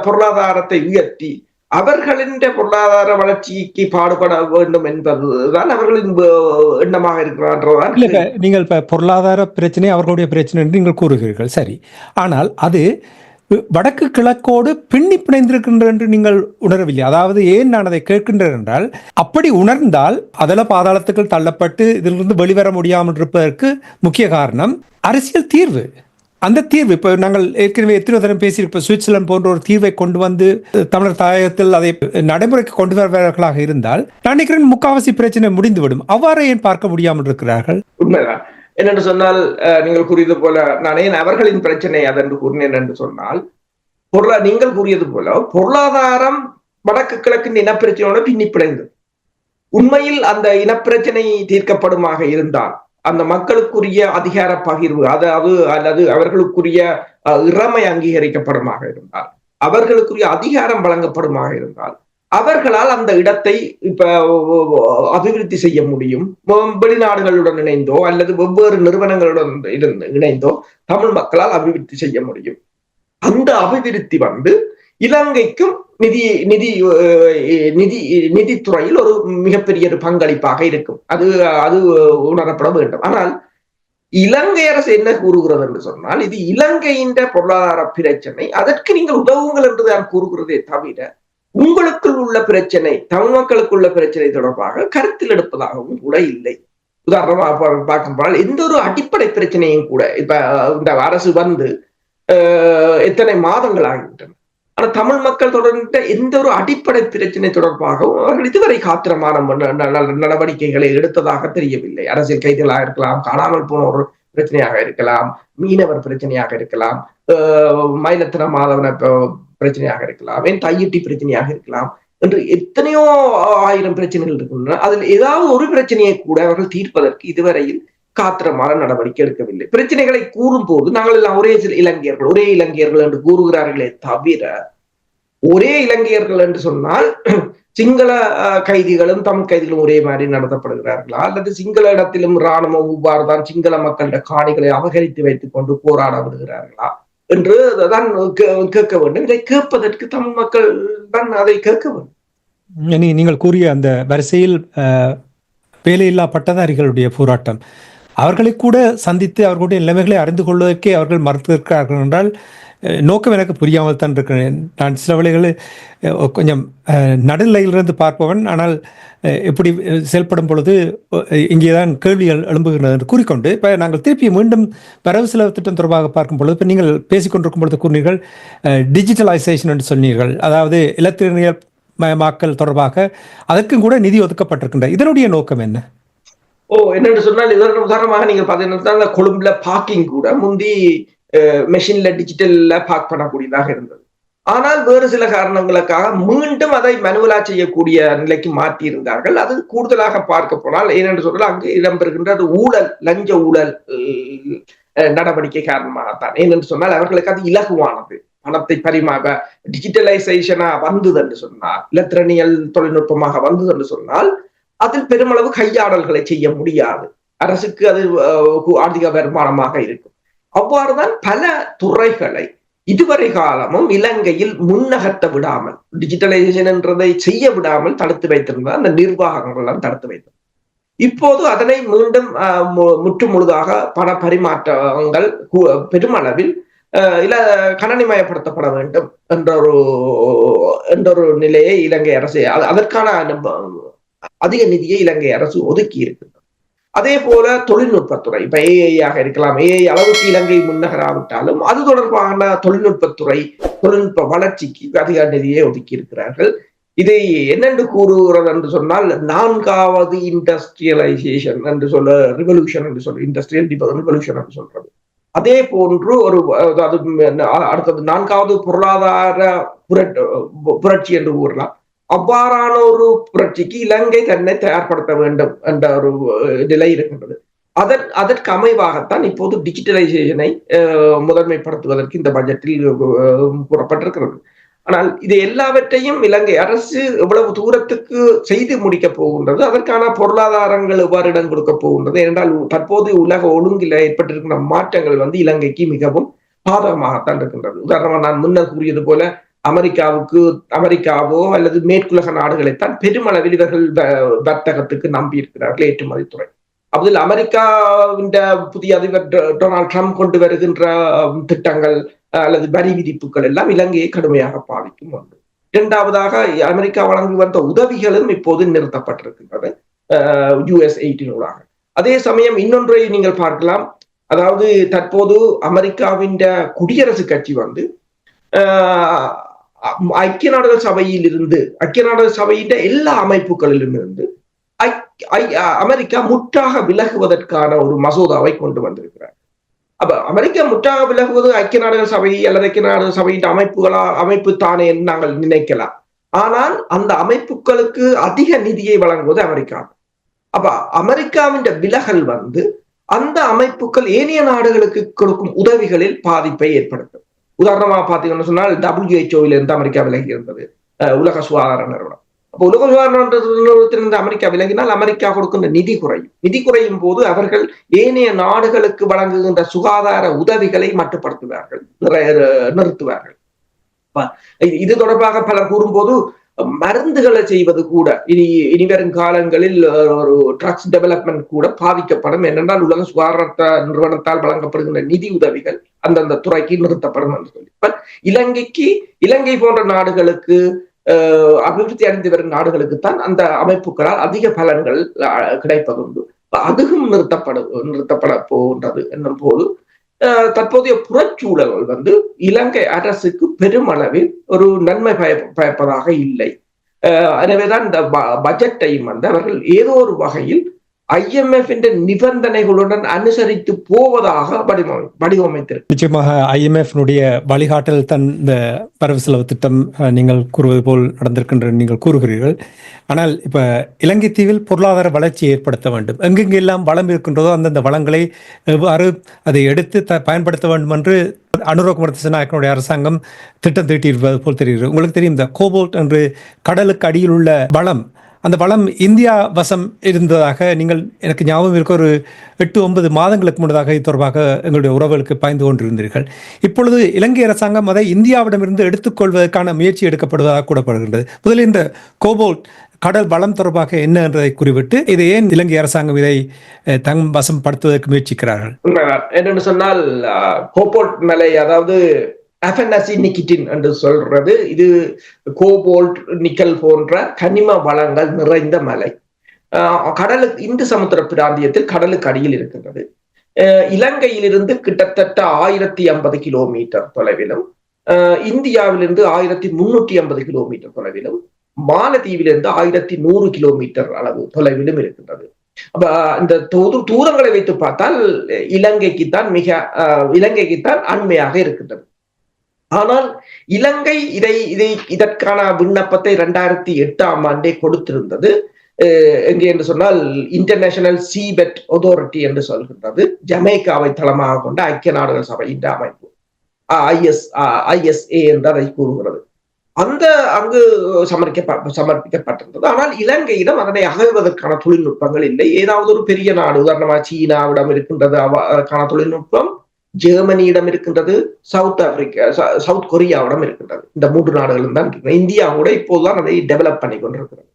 பொருளாதாரத்தை உயர்த்தி அவர்களின் பொருளாதார வளர்ச்சிக்கு பாடுபட வேண்டும் என்பதுதான் அவர்களின் எண்ணமாக இருக்கிறார். நீங்கள் பொருளாதார பிரச்சனை அவர்களுடைய பிரச்சனை என்று நீங்கள் கூறுகிறீர்கள், சரி. ஆனால் அது வடக்கு கிழக்கோடு பின்னி பிணைந்திருக்கின்ற என்று நீங்கள் உணரவில்லை. அதாவது ஏன் நான் அதை கேட்கின்றேன் என்றால், அப்படி உணர்ந்தால் அதல பாதாளத்துக்குள் தள்ளப்பட்டு இதிலிருந்து வெளிவர முடியாமல் இருப்பதற்கு முக்கிய காரணம் அரசியல் தீர்வு. அந்த தீர்வு இப்போ நாங்கள் ஏற்கனவே எத்தனை தரம் பேசியிருப்போம். சுவிட்சர்லாந்து போன்ற ஒரு தீர்வை கொண்டு வந்து தமிழர் தாயகத்தில் அதை நடைமுறைக்கு கொண்டு வருவர்களாக இருந்தால் நான் நினைக்கிறேன் முக்காவாசி பிரச்சனை முடிந்துவிடும். அவ்வாறு ஏன் பார்க்க முடியாமல் இருக்கிறார்கள்? உண்மைதான். என்னென்று சொன்னால், நீங்கள் கூறியது போல நான் ஏன் அவர்களின் பிரச்சனை அதென்று கூறினேன் என்று சொன்னால், நீங்கள் கூறியது போல பொருளாதாரம் வடக்கு கிழக்கு இனப்பிரச்சனையோட பின்னி பிணைந்தது. உண்மையில் அந்த இனப்பிரச்சனை தீர்க்கப்படுமாக இருந்தால், அந்த மக்களுக்குரிய அதிகார பகிர்வு அல்லது அவர்களுக்குரிய இறமை அங்கீகரிக்கப்படுமாக இருந்தால், அவர்களுக்குரிய அதிகாரம் வழங்கப்படுமாக இருந்தால், அவர்களால் அந்த இடத்தை இப்ப அபிவிருத்தி செய்ய முடியும். வெளிநாடுகளுடன் இணைந்தோ அல்லது வெவ்வேறு நிறுவனங்களுடன் இணைந்தோ தமிழ் மக்களால் அபிவிருத்தி செய்ய முடியும். அந்த அபிவிருத்தி இலங்கைக்கும் நிதித்துறையில் ஒரு மிகப்பெரிய ஒரு பங்களிப்பாக இருக்கும். அது உணரப்பட வேண்டும். ஆனால் இலங்கை அரசு என்ன கூறுகிறது என்று சொன்னால், இது இலங்கையின் பொருளாதார பிரச்சனை, அதற்கு நீங்கள் உதவுங்கள் என்று தான் கூறுகிறதே தவிர உங்களுக்குள் உள்ள பிரச்சனை, தமிழ் மக்களுக்குள்ள பிரச்சனை தொடர்பாக கருத்தில் எடுப்பதாகவும் கூட இல்லை. உதாரணமாக பார்க்க போனால் எந்த ஒரு அடிப்படை பிரச்சனையும் கூட இப்ப இந்த அரசு எத்தனை மாதங்கள் ஆகின்றன. ஆனா தமிழ் மக்கள் தொடர்ந்த எந்த ஒரு அடிப்படை பிரச்சனை தொடர்பாகவும் அவர்கள் இதுவரை காத்திரமான நடவடிக்கைகளை எடுத்ததாக தெரியவில்லை. அரசியல் கைதிகளாக இருக்கலாம், காணாமல் போன ஒரு பிரச்சனையாக இருக்கலாம், மீனவர் பிரச்சனையாக இருக்கலாம், மயிலத்தன மாதவன பிரச்சனையாக இருக்கலாம், ஏன் தையிட்டி பிரச்சனையாக இருக்கலாம் என்று எத்தனையோ ஆயிரம் பிரச்சனைகள் இருக்கின்றன. அதில் ஏதாவது ஒரு பிரச்சனையை கூட அவர்கள் தீர்ப்பதற்கு இதுவரையில் காத்திரமான நடவடிக்கை எடுக்கவில்லை. பிரச்சனைகளை கூறும் போது நாங்கள் எல்லாம் ஒரே இலங்கையர்கள் என்று கூறுகிறார்களே தவிர, ஒரே இலங்கையர்கள் என்று சொன்னால் சிங்கள கைதிகளும் தமிழ் கைதிகளும் ஒரே மாதிரி நடத்தப்படுகிறார்களா, அல்லது சிங்கள இடத்திலும் இராணுவம் இவ்வாறு தான் சிங்கள மக்களிட காணிகளை அபகரித்து வைத்துக் கொண்டு போராட விடுகிறார்களா என்று தான் கேட்க வேண்டும். இதை கேட்பதற்கு தமிழ் மக்கள் தான் அதை கேட்க வேண்டும். நீங்கள் கூறிய அந்த வரிசையில் வேலையில்லா பட்டதாரிகளுடைய போராட்டம், அவர்களை கூட சந்தித்து அவர்களுடைய நிலைமைகளை அறிந்து கொள்வதற்கே அவர்கள் மறுத்திருக்கிறார்கள் என்றால் நோக்கம் எனக்கு புரியாமல் தான் இருக்கிறேன். நான் சில வேளைகளில் கொஞ்சம் நடுநிலையிலிருந்து பார்ப்பவன், ஆனால் எப்படி செயல்படும் பொழுது இங்கேதான் கேள்விகள் எழும்புகின்றது என்று கூறிக்கொண்டு இப்போ நாங்கள் திருப்பி மீண்டும் வரவு செலவு திட்டம் தொடர்பாக பார்க்கும் பொழுது, இப்போ நீங்கள் பேசிக்கொண்டிருக்கும் பொழுது கூறினீர்கள் டிஜிட்டலைசேஷன் என்று சொன்னீர்கள். அதாவது இலத்திரனியல் மயமாக்கல் தொடர்பாக அதற்கும் கூட நிதி ஒதுக்கப்பட்டிருக்கின்ற இதனுடைய நோக்கம் என்ன? என்னென்று சொன்னால், உதாரணமாக நீங்கள் பார்த்தீங்கன்னா கொழும்புல பார்க்கிங் கூட முந்தி மெஷின்ல டிஜிட்டல்ல பார்க் பண்ணக்கூடியதாக இருந்தது. ஆனால் வேறு சில காரணங்களுக்காக மீண்டும் அதை மனுவலா செய்யக்கூடிய நிலைக்கு மாற்றி இருந்தார்கள். அது கூடுதலாக பார்க்க போனால் ஏனென்று சொன்னால் அங்கு இடம்பெறுகின்ற ஊழல், லஞ்ச ஊழல் நடவடிக்கை காரணமாகத்தான். ஏனென்று சொன்னால் அவர்களுக்கு அது இலகுவானது. பணத்தை டிஜிட்டலைசேஷனா வந்தது என்று சொன்னால், இலத்திரனியல் தொழில்நுட்பமாக வந்தது என்று சொன்னால் அதில் பெருமளவு கையாடல்களை செய்ய முடியாது. அரசுக்கு அது ஆர்த்திக வருமானமாக இருக்கும். அவ்வாறுதான் பல துறைகளை இதுவரை காலமும் இலங்கையில் முன்னகர்த்த விடாமல், டிஜிட்டலைசேஷன் என்றதை செய்ய விடாமல் தடுத்து வைத்திருந்த அந்த நிர்வாகங்கள் எல்லாம் தடுத்து வைத்தது. இப்போது அதனை மீண்டும் முற்று முழுதாக பண பரிமாற்றங்கள் பெருமளவில் கணனிமயப்படுத்தப்பட வேண்டும் என்ற ஒரு நிலையை இலங்கை அரசு, அதற்கான அதிக நிதியை இலங்கை அரசு ஒதுக்கி இருக்கிறது. அதே போல தொழில்நுட்பத்துறை, இப்ப ஏஐயாக இருக்கலாம், ஏஐ அளவுக்கு இலங்கை முன்னகராவிட்டாலும் அது தொடர்பான தொழில்நுட்ப வளர்ச்சிக்கு அதிக நிதியை ஒதுக்கி இருக்கிறார்கள். இதை என்னென்று கூறுகிறது என்று சொன்னால், 4வது இண்டஸ்ட்ரியலைசேஷன் என்று சொல்ல, ரிவல்யூஷன் என்று சொல்ல, இண்டஸ்ட்ரியல் ரிவல்யூஷன் என்று சொல்றது. அதே போன்று அடுத்தது 4வது பொருளாதார புரட்சி என்று கூறலாம். அவ்வாறான ஒரு புரட்சிக்கு இலங்கை தன்னை தயார்படுத்த வேண்டும் என்ற ஒரு நிலை இருக்கின்றது. அதற்கு அமைவாகத்தான் இப்போது டிஜிட்டலைசேஷனை முதன்மைப்படுத்துவதற்கு இந்த பட்ஜெட்டில் கூறப்பட்டிருக்கிறது. ஆனால் இது எல்லாவற்றையும் இலங்கை அரசு எவ்வளவு தூரத்துக்கு செய்து முடிக்க போகின்றது, அதற்கான பொருளாதாரங்கள் எவ்வாறு இடம் கொடுக்க போகின்றது என்றால், தற்போது உலக ஒழுங்கில் ஏற்பட்டிருக்கின்ற மாற்றங்கள் இலங்கைக்கு மிகவும் பாதகமாகத்தான் இருக்கின்றது. உதாரணமாக நான் முன்னர் கூறியது போல அமெரிக்காவோ அல்லது மேற்குலக நாடுகளைத்தான் பெருமளவில் இவர்கள் வர்த்தகத்துக்கு நம்பி இருக்கிறார்கள், ஏற்றுமதி துறை. அதில் அமெரிக்காவின் புதிய அதிபர் டொனால்ட் ட்ரம்ப் கொண்டு வருகின்ற திட்டங்கள், அல்லது வரி விதிப்புகள் எல்லாம் இலங்கையை கடுமையாக பாதிக்கும் ஒன்று. இரண்டாவதாக அமெரிக்கா வழங்கி வந்த உதவிகளும் இப்போது நிறுத்தப்பட்டிருக்கின்றது US8 அதே சமயம் இன்னொன்றை நீங்கள் பார்க்கலாம். அதாவது தற்போது அமெரிக்காவின் குடியரசுக் கட்சி வந்து ஐக்கிய நாடுகள் சபையில் இருந்து ஐக்கிய நாடுகள் சபையின் எல்லா அமைப்புகளிலும் இருந்து அமெரிக்கா முற்றாக விலகுவதற்கான ஒரு மசோதாவை கொண்டு வந்திருக்கிறார். அப்ப அமெரிக்கா முற்றாக விலகுவது ஐக்கிய நாடுகள் சபை அல்லது ஐக்கிய நாடுகள் சபையின் அமைப்பு தானே என்று நாங்கள் நினைக்கலாம். ஆனால் அந்த அமைப்புகளுக்கு அதிக நிதியை வழங்குவது அமெரிக்கா. அப்ப அமெரிக்காவின் விலகல் வந்து அந்த அமைப்புகள் ஏனைய நாடுகளுக்கு கொடுக்கும் உதவிகளில் பாதிப்பை ஏற்படுத்தும். உதாரணமாக பார்த்தீங்கன்னு சொன்னால் WHO இருந்து அமெரிக்கா விலகி இருந்தது, உலக சுகாதார நிறுவனம். அப்போ உலக சுகாதார நிறுவனத்திலிருந்து அமெரிக்கா விலகினால் அமெரிக்கா கொடுக்கின்ற நிதி குறையும் போது அவர்கள் ஏனைய நாடுகளுக்கு வழங்குகின்ற சுகாதார உதவிகளை மட்டுப்படுத்துவார்கள், நிறுத்துவார்கள். இது தொடர்பாக பலர் கூறும்போது மருந்துகளை செய்வது கூட இனி வரும் காலங்களில் ஒரு ட்ரக்ஸ் டெவலப்மெண்ட் கூட பாதிக்கப்படும். என்னென்றால் உலக சுகாதார நிறுவனத்தால் வழங்கப்படுகின்ற நிதி உதவிகள் அந்தந்த துறைக்கு நிறுத்தப்படும் என்று சொல்லி இலங்கை போன்ற நாடுகளுக்கு அபிவிருத்தி அடைந்து வரும் நாடுகளுக்குத்தான் அந்த அமைப்புகளால் அதிக பலன்கள் கிடைப்பதுண்டு. அதுவும் நிறுத்தப்பட போகின்றது என்னும் போது தற்போதைய புறச்சூழல்கள் வந்து இலங்கை அரசுக்கு பெருமளவில் ஒரு நன்மை பயப்பதாக இல்லை. எனவேதான் இந்த பட்ஜெட்டையும் வந்து அவர்கள் ஏதோ ஒரு வகையில் IMF நிபந்தனைகளுடன் அனுசரித்து போவதாக வடிவமைத்திருக்கு. நிச்சயமாக IMF வழிகாட்டல் தன் இந்த வரவு செலவு திட்டம் நீங்கள் கூறுவது போல் நடந்திருக்கின்ற நீங்கள் கூறுகிறீர்கள். ஆனால் இப்ப இலங்கை தீவில் பொருளாதார வளர்ச்சி ஏற்படுத்த வேண்டும், எங்கெங்கெல்லாம் வளம் இருக்கின்றதோ அந்தந்த வளங்களை எவ்வாறு அதை எடுத்து பயன்படுத்த வேண்டும் என்று அனுரகுமார திசாநாயக்கனுடைய அரசாங்கம் திட்டம் தீட்டியிருப்பது போல் தெரிகிறது. உங்களுக்கு தெரியும், இந்த கோபோல்ட் என்று கடலுக்கு அடியில் உள்ள வளம், அந்த வளம் இந்தியா வசம் இருந்ததாக நீங்கள் எனக்கு ஞாபகம் இருக்க ஒரு 8-9 மாதங்களுக்கு முன்னதாக இது தொடர்பாக எங்களுடைய உறவுகளுக்கு பாய்ந்து கொண்டிருந்தீர்கள். இப்பொழுது இலங்கை அரசாங்கம் அதை இந்தியாவிடமிருந்து எடுத்துக்கொள்வதற்கான முயற்சி எடுக்கப்படுவதாக கூறப்படுகின்றது. முதலில் இந்த கோபோல்ட் கடல் வளம் தொடர்பாக என்ன என்றதை குறிவிட்டு இதை ஏன் இலங்கை அரசாங்கம் இதை தம் வசம் படுத்துவதற்கு முயற்சிக்கிறார்கள்? என்னென்னு சொன்னால் கோபோல்ட் மலை, அதாவது அஃபெனசி நிக்கிட்டின் என்று சொல்றது, இது கோபோல்ட் நிக்கல் போன்ற கனிம வளங்கள் நிறைந்த மலை. கடலுக்கு இந்து சமுத்திர பிராந்தியத்தில் கடலுக்கு அடியில் இருக்கின்றது. இலங்கையிலிருந்து கிட்டத்தட்ட 1050 கிலோமீட்டர் தொலைவிலும், இந்தியாவிலிருந்து 1350 கிலோமீட்டர் தொலைவிலும், மாலத்தீவிலிருந்து 1100 கிலோமீட்டர் அளவு தொலைவிலும் இருக்கின்றது. அப்ப இந்த தூரங்களை வைத்து பார்த்தால் இலங்கைக்குத்தான் அண்மையாக இருக்கின்றது. ஆனால் இலங்கை இதற்கான விண்ணப்பத்தை 2008 கொடுத்திருந்தது. எங்கே என்று சொன்னால் இன்டர்நேஷனல் சீபெட் அத்தாரிட்டி என்று சொல்கின்றது. ஜமேக்காவை தளமாக கொண்ட ஐக்கிய நாடுகள் சபையின் அமைப்பு, ISA என்று அதை கூறுகிறது. அங்கு சமர்ப்பிக்கப்பட்டிருந்தது. ஆனால் இலங்கையிடம் அதனை அகழ்வதற்கான தொழில்நுட்பங்கள் இல்லை. ஏதாவது ஒரு பெரிய நாடு, உதாரணமாக சீனாவிடம் இருக்கின்றது அதற்கான தொழில்நுட்பம், ஜெர்மனியிடம் இருக்கின்றது, சவுத் கொரியாவிடம் இருக்கின்றது. இந்த 3 நாடுகளும் தான் இருக்கின்றன. இந்தியா கூட இப்போதுதான் அதை டெவலப் பண்ணி கொண்டிருக்கிறது.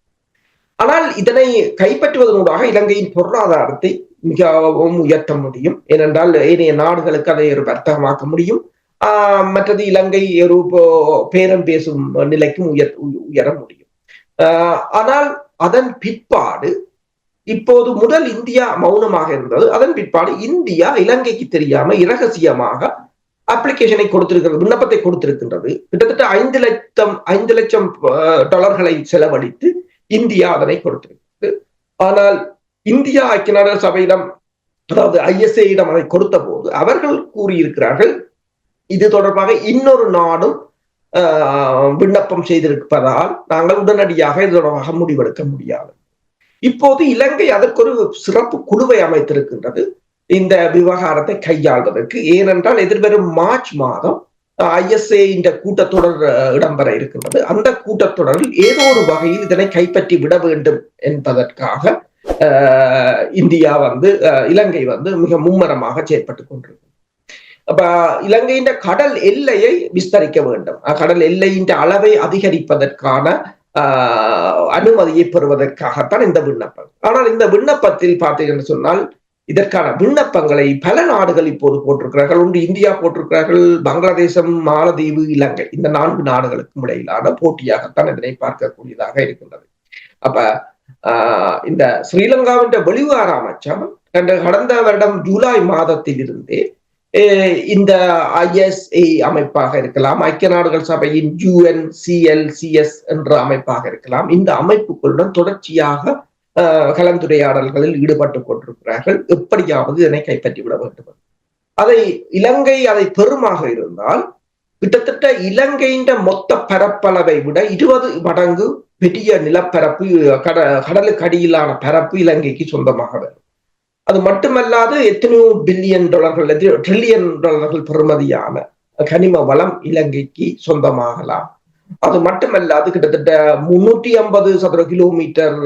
ஆனால் இதனை கைப்பற்றுவதனூடாக இலங்கையின் பொருளாதாரத்தை மிகவும் உயர்த்த முடியும். ஏனென்றால் ஏனைய நாடுகளுக்கு அதை ஒரு வர்த்தகமாக்க முடியும். மற்றது இலங்கை ஒரு பேரம் பேசும் நிலைக்கும் உயர முடியும். ஆனால் அதன் பிற்பாடு இப்போது முதல் இந்தியா மௌனமாக இருந்தது. அதன் பிற்பாடு இந்தியா இலங்கைக்கு தெரியாம இரகசியமாக அப்ளிகேஷனை கொடுத்திருக்கிறது, விண்ணப்பத்தை கொடுத்திருக்கின்றது. கிட்டத்தட்ட 5 லட்சம் டாலர்களை செலவழித்து இந்தியா அதனை கொடுத்திருக்கிறது. ஆனால் இந்தியா ஐக்கிய நாடுகள் சபையிடம், அதாவது ISA-இடம் அதை கொடுத்த போது அவர்கள் கூறியிருக்கிறார்கள், இது தொடர்பாக இன்னொரு நாடும் விண்ணப்பம் செய்திருப்பதால் நாங்கள் உடனடியாக இது தொடர்பாக முடிவெடுக்க முடியாது. இப்போது இலங்கை அதற்கு ஒரு சிறப்பு குழுவை அமைத்திருக்கின்றது இந்த விவகாரத்தை கையாள்வதற்கு. ஏனென்றால் எதிர்வரும் மார்ச் மாதம் ISA இந்த கூட்டத்தொடர் இடம்பெற இருக்கின்றது. அந்த கூட்டத்தொடரில் ஏதோ ஒரு வகையில் இதனை கைப்பற்றி விட வேண்டும் என்பதற்காக இலங்கை மிக மும்மரமாக செயற்பட்டுக் கொண்டிருக்கிறது. அப்ப இலங்கையின் கடல் எல்லையை விஸ்தரிக்க வேண்டும், கடல் எல்லையின் அளவை அதிகரிப்பதற்கான அனுமதியை பெறுவதற்காகத்தான் இந்த விண்ணப்பம். ஆனால் இந்த விண்ணப்பத்தில் பார்த்தீங்கன்னு சொன்னால் இதற்கான விண்ணப்பங்களை பல நாடுகள் இப்போது போட்டிருக்கிறார்கள். ஒன்று இந்தியா போட்டிருக்கிறார்கள், பங்களாதேசம், மாலத்தீவு, இலங்கை, இந்த 4 நாடுகளுக்கும் இடையிலான போட்டியாகத்தான் இதனை பார்க்கக்கூடியதாக இருக்கின்றது. அப்ப இந்த ஸ்ரீலங்காவின் வெளிவார அமைச்சர் கடந்த வருடம் ஜூலை மாதத்தில் இருந்தே இந்த ISA அமைப்பாக இருக்கலாம், ஐக்கிய நாடுகள் சபையின் UNCLCS என்ற அமைப்பாக இருக்கலாம், இந்த அமைப்புகளுடன் தொடர்ச்சியாக கலந்துரையாடல்களில் ஈடுபட்டுக் கொண்டிருக்கிறார்கள். எப்படியாவது இதனை கைப்பற்றிவிட வேண்டும். இலங்கை அதை பெருமாக இருந்தால் கிட்டத்தட்ட இலங்கையின் மொத்த பரப்பளவை விட 20 மடங்கு பெரிய நிலப்பரப்பு, கடலுக்கு அடியிலான பரப்பு இலங்கைக்கு சொந்தமாக வரும். அது மட்டுமல்லாது எத்தனையோ பில்லியன் டாலர்கள், ட்ரில்லியன் டாலர்கள் பெறுமதியான கனிம வளம் இலங்கைக்கு சொந்தமாகலாம். அது மட்டுமல்லாது கிட்டத்தட்ட 350 சதுர கிலோமீட்டர்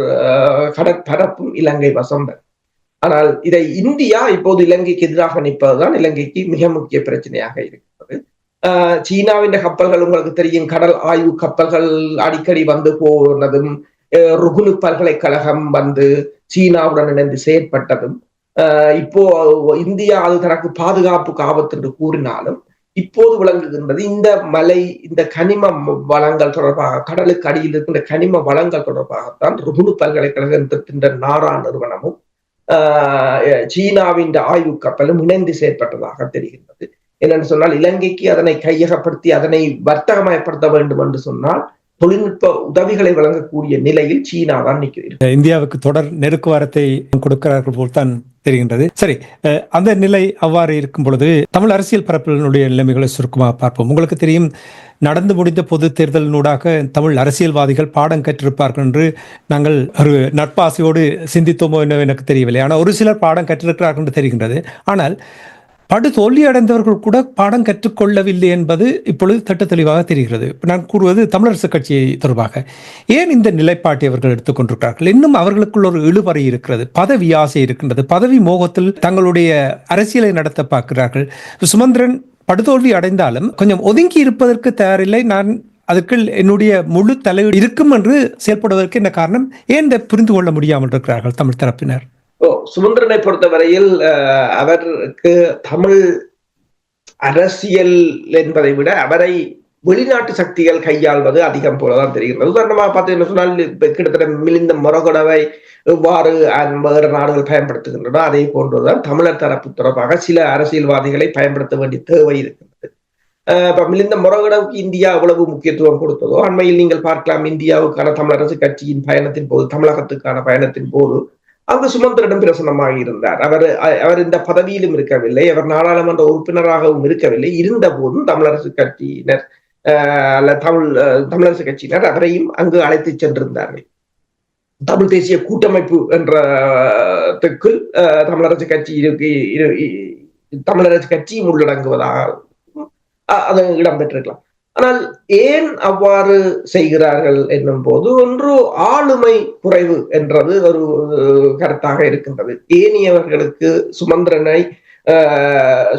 கடற்பரப்பும் இலங்கை வசம். ஆனால் இதை இந்தியா இப்போது இலங்கைக்கு எதிராக நிற்பதுதான் இலங்கைக்கு மிக முக்கிய பிரச்சனையாக இருக்கிறது. சீனாவின் கப்பல்கள் உங்களுக்கு தெரியும், கடல் ஆய்வு கப்பல்கள் அடிக்கடி வந்து போனதும், ருகுனு பல்கலைக்கழகம் வந்து சீனாவுடன் இணைந்து செயற்பட்டதும், இப்போ இந்தியா அது தனக்கு பாதுகாப்புக்கு ஆபத்து என்று கூறினாலும் இப்போது விளங்குகின்றது இந்த மலை, இந்த கனிம வளங்கள் தொடர்பாக, கடலுக்கு அடியில் இருக்கின்ற கனிம வளங்கள் தொடர்பாகத்தான் ருகுனு பல்கலைக்கழகத்தின் நாரா நிறுவனமும் சீனாவின் ஆய்வு கப்பலும் இணைந்து செயற்பட்டதாக தெரிகின்றது. என்னென்னு சொன்னால் இலங்கைக்கு அதனை கையகப்படுத்தி அதனை வர்த்தகமயப்படுத்த வேண்டும் என்று சொன்னால் தொழில்நுட்ப உதவிகளை வழங்கக்கூடிய நிலையில் சீனா தான் நிற்கிறது. இந்தியாவுக்கு தொடர் நெருக்குவாரத்தை கொடுக்கிறார்கள் போல்தான் தெரிகின்றது. சரி, அந்த நிலை அவ்வாறு இருக்கும் பொழுது தமிழ் அரசியல் பரப்பினுடைய நிலைமைகளை சுருக்கமாக பார்ப்போம். உங்களுக்கு தெரியும், நடந்து முடிந்த பொது தேர்தலினூடாக தமிழ் அரசியல்வாதிகள் பாடம் கற்றிருப்பார்கள் என்று நாங்கள் ஒரு நட்பாசையோடு சிந்தித்தோமோ என்ன எனக்கு தெரியவில்லை. ஆனால் ஒரு சிலர் பாடம் கற்றிருக்கிறார்கள் என்று தெரிகின்றது. ஆனால் படு தோல்வி அடைந்தவர்கள் கூட பாடம் கற்றுக்கொள்ளவில்லை என்பது இப்பொழுது திட்ட தெளிவாக தெரிகிறது. நான் கூறுவது தமிழரசு கட்சியை தொடர்பாக. ஏன் இந்த நிலைப்பாட்டை அவர்கள் எடுத்துக்கொண்டிருக்கிறார்கள்? இன்னும் அவர்களுக்குள்ள ஒரு இழுபறி இருக்கிறது, பதவி ஆசை இருக்கின்றது, பதவி மோகத்தில் தங்களுடைய அரசியலை நடத்த பார்க்கிறார்கள். சுமந்திரன் படுதோல்வி அடைந்தாலும் கொஞ்சம் ஒதுங்கி இருப்பதற்கு தயாரில்லை, நான் அதற்குள் என்னுடைய முழு தலையீடு இருக்கும் என்று செயல்படுவதற்கு என்ன காரணம்? ஏன் புரிந்து கொள்ள முடியாமல் இருக்கிறார்கள் தமிழ் தரப்பினர்? சுமந்திரனை பொறுத்தவரையில் அவருக்கு தமிழ் அரசியல் என்பதை விட அவரை வெளிநாட்டு சக்திகள் கையாள்வது அதிகம் போலதான் தெரிகிறது. உதாரணமாக பார்த்தீங்கன்னு சொன்னால் கிட்டத்தட்ட மிலிந்த மொரகொடவை எவ்வாறு வேறு நாடுகள் பயன்படுத்துகின்றன அதே போன்றுதான் தமிழர் தரப்பு தொடர்பாக சில அரசியல்வாதிகளை பயன்படுத்த வேண்டிய தேவை இருக்கின்றது. இப்ப மிலிந்த மொரகொடவுக்கு இந்தியா எவ்வளவு முக்கியத்துவம் கொடுத்ததோ அண்மையில் நீங்கள் பார்க்கலாம், இந்தியாவுக்கான தமிழரசு கட்சியின் பயணத்தின் போது, தமிழகத்துக்கான பயணத்தின் போது அங்கு சுமந்திரனிடம் பிரசன்னமாக இருந்தார். அவர் இந்த பதவியிலும் இருக்கவில்லை, அவர் நாடாளுமன்ற உறுப்பினராகவும் இருக்கவில்லை. இருந்த போதும் தமிழரசு கட்சியினர் தமிழரசு கட்சியினர் அவரையும் அங்கு அழைத்து சென்றிருந்தார்கள். தமிழ் தேசிய கூட்டமைப்பு என்றதுக்குள் தமிழரசு கட்சியும் உள்ளடங்குவதாக அது இடம்பெற்றிருக்கலாம். ஆனால் ஏன் அவ்வாறு செய்கிறார்கள் என்னும் போது, ஒன்று ஆளுமை குறைவு என்றது ஒரு கருத்தாக இருக்கின்றது. ஏனியவர்களுக்கு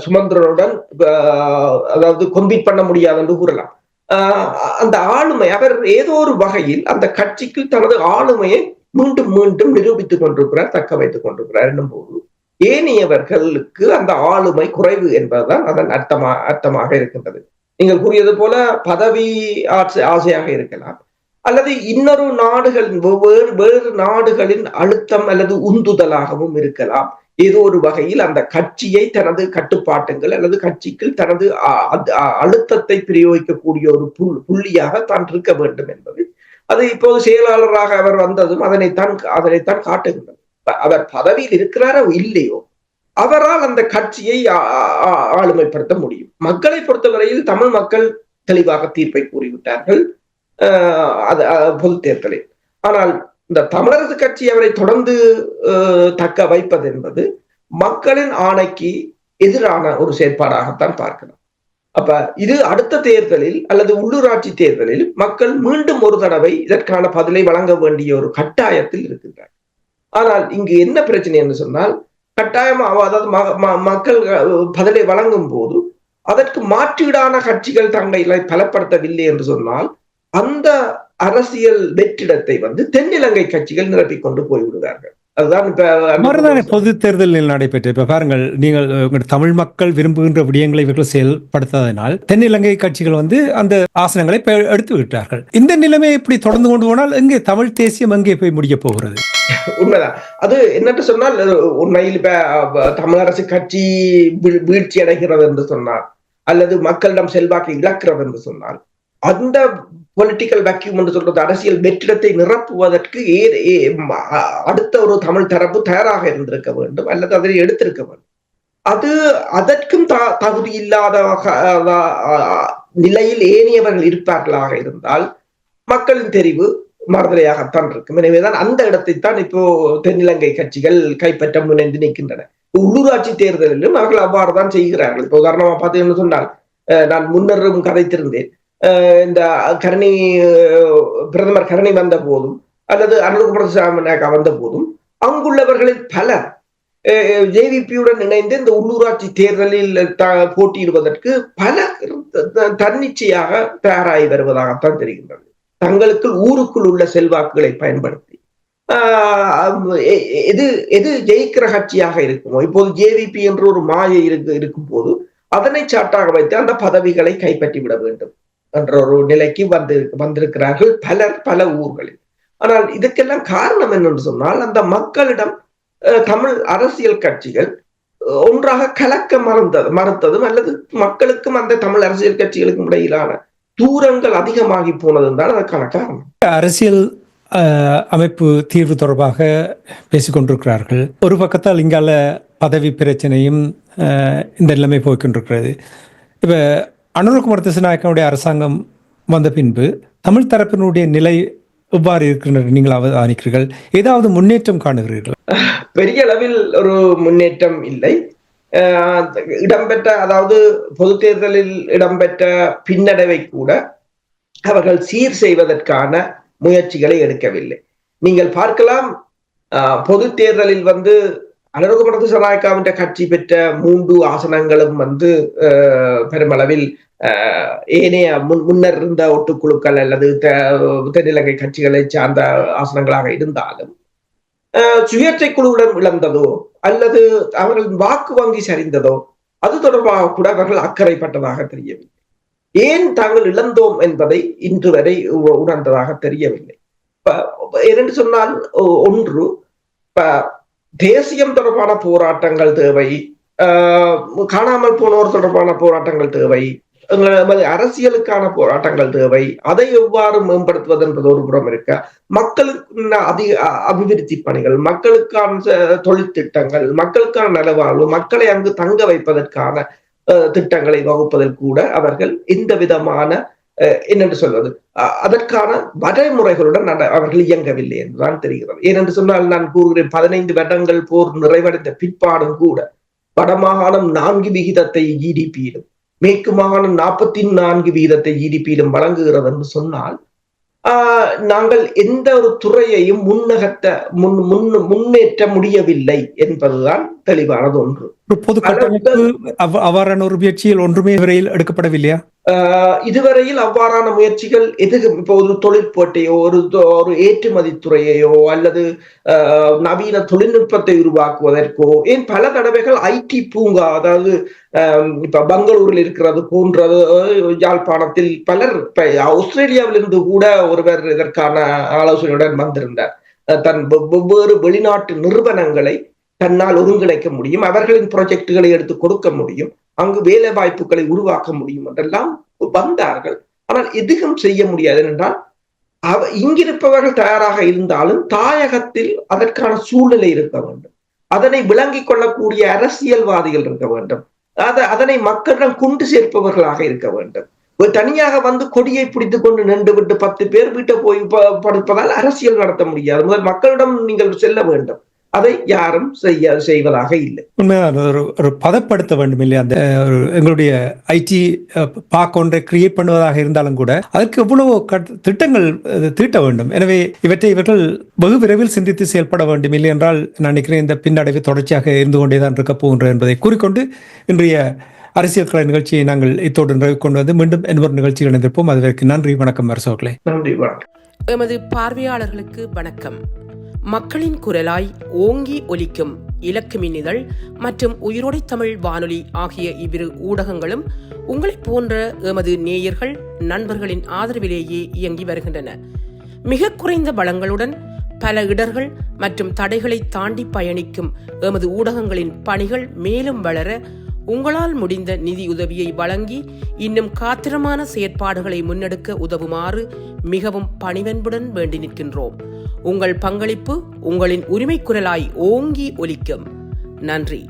சுமந்திரனுடன் அதாவது கொம்பீட் பண்ண முடியாது என்று கூறலாம். அந்த ஆளுமை, அவர் ஏதோ ஒரு வகையில் அந்த கட்சிக்கு தனது ஆளுமையை மீண்டும் மீண்டும் நிரூபித்துக் கொண்டிருக்கிறார், தக்க வைத்துக் கொண்டிருக்கிறார் என்னும் போது ஏனியவர்களுக்கு அந்த ஆளுமை குறைவு என்பதுதான் அதன் அர்த்தமாக இருக்கின்றது. நீங்கள் கூறியது போல பதவி ஆசையாக இருக்கலாம், அல்லது இன்னொரு வேறு நாடுகளின் அழுத்தம் அல்லது உந்துதலாகவும் இருக்கலாம். ஏதோ ஒரு வகையில் அந்த கட்சியை தனது கட்டுப்பாட்டுகள் அல்லது கட்சிக்கு தனது அழுத்தத்தை பிரயோகிக்கக்கூடிய ஒரு புள்ளியாக தான் இருக்க வேண்டும் என்பது, அது இப்போது செயலாளராக அவர் வந்ததும் அதனைத்தான் காட்டுகின்றது. அவர் பதவியில் இருக்கிறாரோ இல்லையோ அவரால் அந்த கட்சியை ஆளுமைப்படுத்த முடியும். மக்களை பொறுத்தவரையில் தமிழ் மக்கள் தெளிவாக தீர்ப்பை கூறிவிட்டார்கள் பொது தேர்தலில். ஆனால் இந்த தமிழரசு கட்சி அவரை தொடர்ந்து தக்க வைப்பது என்பது மக்களின் ஆணைக்கு எதிரான ஒரு செயற்பாடாகத்தான் பார்க்கலாம். அப்ப இது அடுத்த தேர்தலில் அல்லது உள்ளூராட்சி தேர்தலில் மக்கள் மீண்டும் ஒரு தடவை இதற்கான பதிலை வழங்க வேண்டிய ஒரு கட்டாயத்தில் இருக்கின்றார். ஆனால் இங்கு என்ன பிரச்சனை என்று சொன்னால், கட்டாயமாக அதாவது மக்கள் பதிலை வழங்கும் போது அதற்கு மாற்றீடான கட்சிகள் தங்களை பலப்படுத்தவில்லை என்று சொன்னால் அந்த அரசியல் வெற்றிடத்தை தென்னிலங்கை கட்சிகள் நிரப்பிக் கொண்டு போய்விடுவார்கள். அதுதான் இப்ப மறுதானே பொது தேர்தலில் நடைபெற்று இப்ப பாருங்கள், நீங்கள் தமிழ் மக்கள் விரும்புகின்ற விடயங்களை இவர்கள் செயல்படுத்தாதனால் தென்னிலங்கை கட்சிகள் அந்த ஆசனங்களை எடுத்து விட்டார்கள். இந்த நிலைமை இப்படி தொடர்ந்து கொண்டு போனால் எங்கே தமிழ் தேசியம் எங்கே போய் முடிய போகிறது? உண்மைதான். அது என்னட்டு சொன்னால், உண்மையில் இப்ப தமிழரசு கட்சி வீழ்ச்சி அடைகிறது என்று சொன்னார், அல்லது மக்களிடம் செல்வாக்கு இழக்கிறது என்று சொன்னால், அந்த பொலிட்டிக்கல் வேக்யூம் என்று சொல்றது அரசியல் வெற்றிடத்தை நிரப்புவதற்கு அடுத்த ஒரு தமிழ் தரப்பு தயாராக இருந்திருக்க வேண்டும், அல்லது அதனை எடுத்திருக்க வேண்டும். அது அதற்கும் தகுதி இல்லாத நிலையில் ஏனையவர்கள் இருப்பார்களாக இருந்தால் மக்களின் தெரிவு மறுதலையாகத்தான் இருக்கும். எனவேதான் அந்த இடத்தை தான் இப்போ தென்னிலங்கை கட்சிகள் கைப்பற்ற முனைந்து நிற்கின்றன. உள்ளூராட்சி தேர்தலிலும் அவர்கள் அவ்வாறுதான் செய்கிறார்கள். இப்போ உதாரணமா பார்த்தீங்கன்னு சொன்னால், நான் முன்னரும் கதைத்திருந்தேன், இந்த கரணி பிரதமர் கரணி வந்த போதும் அல்லது அனுரகுமார வந்த போதும் அங்குள்ளவர்களில் பலர் ஜேவிபியுடன் இணைந்து இந்த உள்ளூராட்சி தேர்தலில் போட்டியிடுவதற்கு பல தன்னிச்சையாக தயாராகி வருவதாகத்தான் தெரிகின்றது. தங்களுக்குள் ஊருக்குள் உள்ள செல்வாக்குகளை பயன்படுத்தி எது ஜெயிக்கிற கட்சியாக இருக்குமோ, இப்போது ஜேவிபி என்ற ஒரு மாயை இருக்கும் போது அதனை சாட்டாக வைத்து அந்த பதவிகளை கைப்பற்றி விட வேண்டும் என்ற ஒரு நிலைக்கு வந்திருக்கிறார்கள் பல ஊர்களில். ஆனால் இதுக்கெல்லாம் காரணம் என்னென்று சொன்னால், அந்த மக்களிடம் தமிழ் அரசியல் கட்சிகள் ஒன்றாக கலக்க மறுத்ததும் அல்லது மக்களுக்கும் அந்த தமிழ் அரசியல் கட்சிகளுக்கும் இடையிலான தூரங்கள் அதிகமாகி போனதும் தான் அதற்கான காரணம். அரசியல் அமைப்பு தீர்வு தொடர்பாக பேசிக்கொண்டிருக்கிறார்கள். ஒரு பக்கத்தால் இங்கால பதவி பிரச்சனையும் இந்த நிலைமை போய்கொண்டிருக்கிறது. இப்ப அனுரகுமார திசாநாயக்கனுடைய அரசாங்கம் வந்த பின்பு தமிழ் தரப்பினுடைய நிலை எவ்வாறு இருக்கின்றது நீங்கள் அவதானிக்கிறீர்கள்? ஏதாவது முன்னேற்றம் காணுகிறீர்கள்? பெரிய அளவில் ஒரு முன்னேற்றம் இல்லை. இடம்பெற்ற, அதாவது பொது தேர்தலில் இடம்பெற்ற பின்னடைவை கூட அவர்கள் சீர் செய்வதற்கான முயற்சிகளை எடுக்கவில்லை. நீங்கள் பார்க்கலாம், பொது தேர்தலில் அனுரகுமார திசாநாயக்காவின் கட்சி பெற்ற 3 ஆசனங்களும் பெருமளவில் ஏனைய முன்னர் இருந்த ஒட்டுக்குழுக்கள் அல்லது தென்னிலங்கை கட்சிகளை சார்ந்த ஆசனங்களாக இருந்தாலும் சுயேட்சை குழுவுடன் இழந்ததோ அல்லது அவர்களின் வாக்கு வங்கி சரிந்ததோ அது தொடர்பாக கூட அவர்கள் அக்கறைப்பட்டதாக தெரியவில்லை. ஏன் தாங்கள் இழந்தோம் என்பதை இன்று வரை உணர்ந்ததாக தெரியவில்லை. என்று சொன்னால், ஒன்று, தேசியம் தொடர்பான போராட்டங்கள் தேவை, காணாமல் போனோர் தொடர்பான போராட்டங்கள் தேவை, அரசியலுக்கான போராட்டங்கள் தேவை. அதை எவ்வாறு மேம்படுத்துவது என்பது ஒரு புறம் இருக்க, மக்களுக்கு அபிவிருத்தி பணிகள், மக்களுக்கான தொழிற்திட்டங்கள், மக்களுக்கான நலவாழ்வு, மக்களை அங்கு தங்க வைப்பதற்கான திட்டங்களை வகுப்பதில் கூட அவர்கள் எந்த விதமான என்னென்று சொல்வது அதற்கான வரைமுறைகளுடன் அவர்கள் இயங்கவில்லை என்றுதான் தெரிகிறது. ஏனென்று சொன்னால், நான் கூறுகிறேன், 15 வருடங்கள் போர் நிறைவடைந்த பிற்பாடும் கூட வடமாகாணம் 4% ஜிடிபியிலும் மேற்கு மாகாணம் 44% ஜிடிபியிலும் வழங்குகிறது என்று சொன்னால், நாங்கள் எந்த ஒரு துறையையும் முன்னேற்ற முடியவில்லை என்பதுதான் தெளிவானது ஒன்று. பொது கட்டமைப்பு அவ்வாறான ஒரு முயற்சியில் ஒன்றுமே வரையில் எடுக்கப்படவில்லையா? இதுவரையில் அவ்வாறான முயற்சிகள் எதுவும், இப்போ ஒரு தொழிற்போட்டையோ ஒரு ஏற்றுமதி துறையையோ அல்லது நவீன தொழில்நுட்பத்தை உருவாக்குவதற்கோ, ஏன் பல தடவைகள் ஐடி பூங்கா, அதாவது இப்ப பெங்களூரில் இருக்கிறது போன்றது, யாழ்ப்பாணத்தில் பலர், ஆஸ்திரேலியாவிலிருந்து கூட ஒருவர் இதற்கான ஆலோசனையுடன் வந்திருந்தார். தன் வெவ்வேறு வெளிநாட்டு நிறுவனங்களை தன்னால் ஒருங்கிணைக்க முடியும், அவர்களின் ப்ராஜெக்டுகளை எடுத்து கொடுக்க முடியும், அங்கு வேலை வாய்ப்புகளை உருவாக்க முடியும் என்றெல்லாம் வந்தார்கள். ஆனால் எதுவும் செய்ய முடியாது. என்றால் இங்கிருப்பவர்கள் தயாராக இருந்தாலும் தாயகத்தில் அதற்கான சூழ்நிலை இருக்க வேண்டும், அதனை விளங்கிக் கொள்ளக்கூடிய அரசியல்வாதிகள் இருக்க வேண்டும், அதனை மக்களிடம் கொண்டு சேர்ப்பவர்களாக இருக்க வேண்டும். தனியாக கொடியை பிடித்துக் கொண்டு நின்று விட்டு 10 பேர் வீட்டை போய் படுப்பதால் அரசியல் நடத்த முடியாது. முதல் மக்களிடம் நீங்கள் செல்ல வேண்டும். அதை யாரும் செய்வதாக இல்லை. உண்மைதான், ஒரு பதப்படுத்த வேண்டும் இல்லையா? அந்த எங்களுடைய ஐடி பார்க் ஒன்றை கிரியேட் பண்ணுவதாக இருந்தாலும் கூட அதற்கு எவ்வளவு திட்டங்கள் தீட்ட வேண்டும். எனவே இவர்கள் வெகு விரைவில் சிந்தித்து செயல்பட வேண்டும். இல்லை என்றால் நான் நினைக்கிறேன் இந்த பின்னடைவு தொடர்ச்சியாக இருந்து கொண்டேதான் இருக்க போகின்ற என்பதை கூறிக்கொண்டு இன்றைய அரசியல் கலை நிகழ்ச்சியை நாங்கள் இத்தோடு நிறைவு கொண்டு மீண்டும் இன்னொரு நிகழ்ச்சியில் இணைந்திருப்போம். அதுவரைக்கும் நன்றி, வணக்கம் அரசோர்களே. நன்றி, வணக்கம். எமது பார்வையாளர்களுக்கு வணக்கம். மக்களின் குரலாய் ஓங்கி ஒலிக்கும் இலக்கு மின்னிதழ் மற்றும் உயிரோடை தமிழ் வானொலி ஆகிய இவ்விரு ஊடகங்களும் உங்களைப் போன்ற எமது நேயர்கள் நண்பர்களின் ஆதரவிலேயே இயங்கி வருகின்றன. மிக குறைந்த வளங்களுடன் பல இடர்கள் மற்றும் தடைகளை தாண்டி பயணிக்கும் எமது ஊடகங்களின் பணிகள் மேலும் வளர உங்களால் முடிந்த நிதியுதவியை வழங்கி இன்னும் காத்திரமான செயற்பாடுகளை முன்னெடுக்க உதவுமாறு மிகவும் பணிவன்புடன் வேண்டி நிற்கின்றோம். உங்கள் பங்களிப்பு உங்களின் உரிமை குரலாய் ஓங்கி ஒலிக்கும். நன்றி.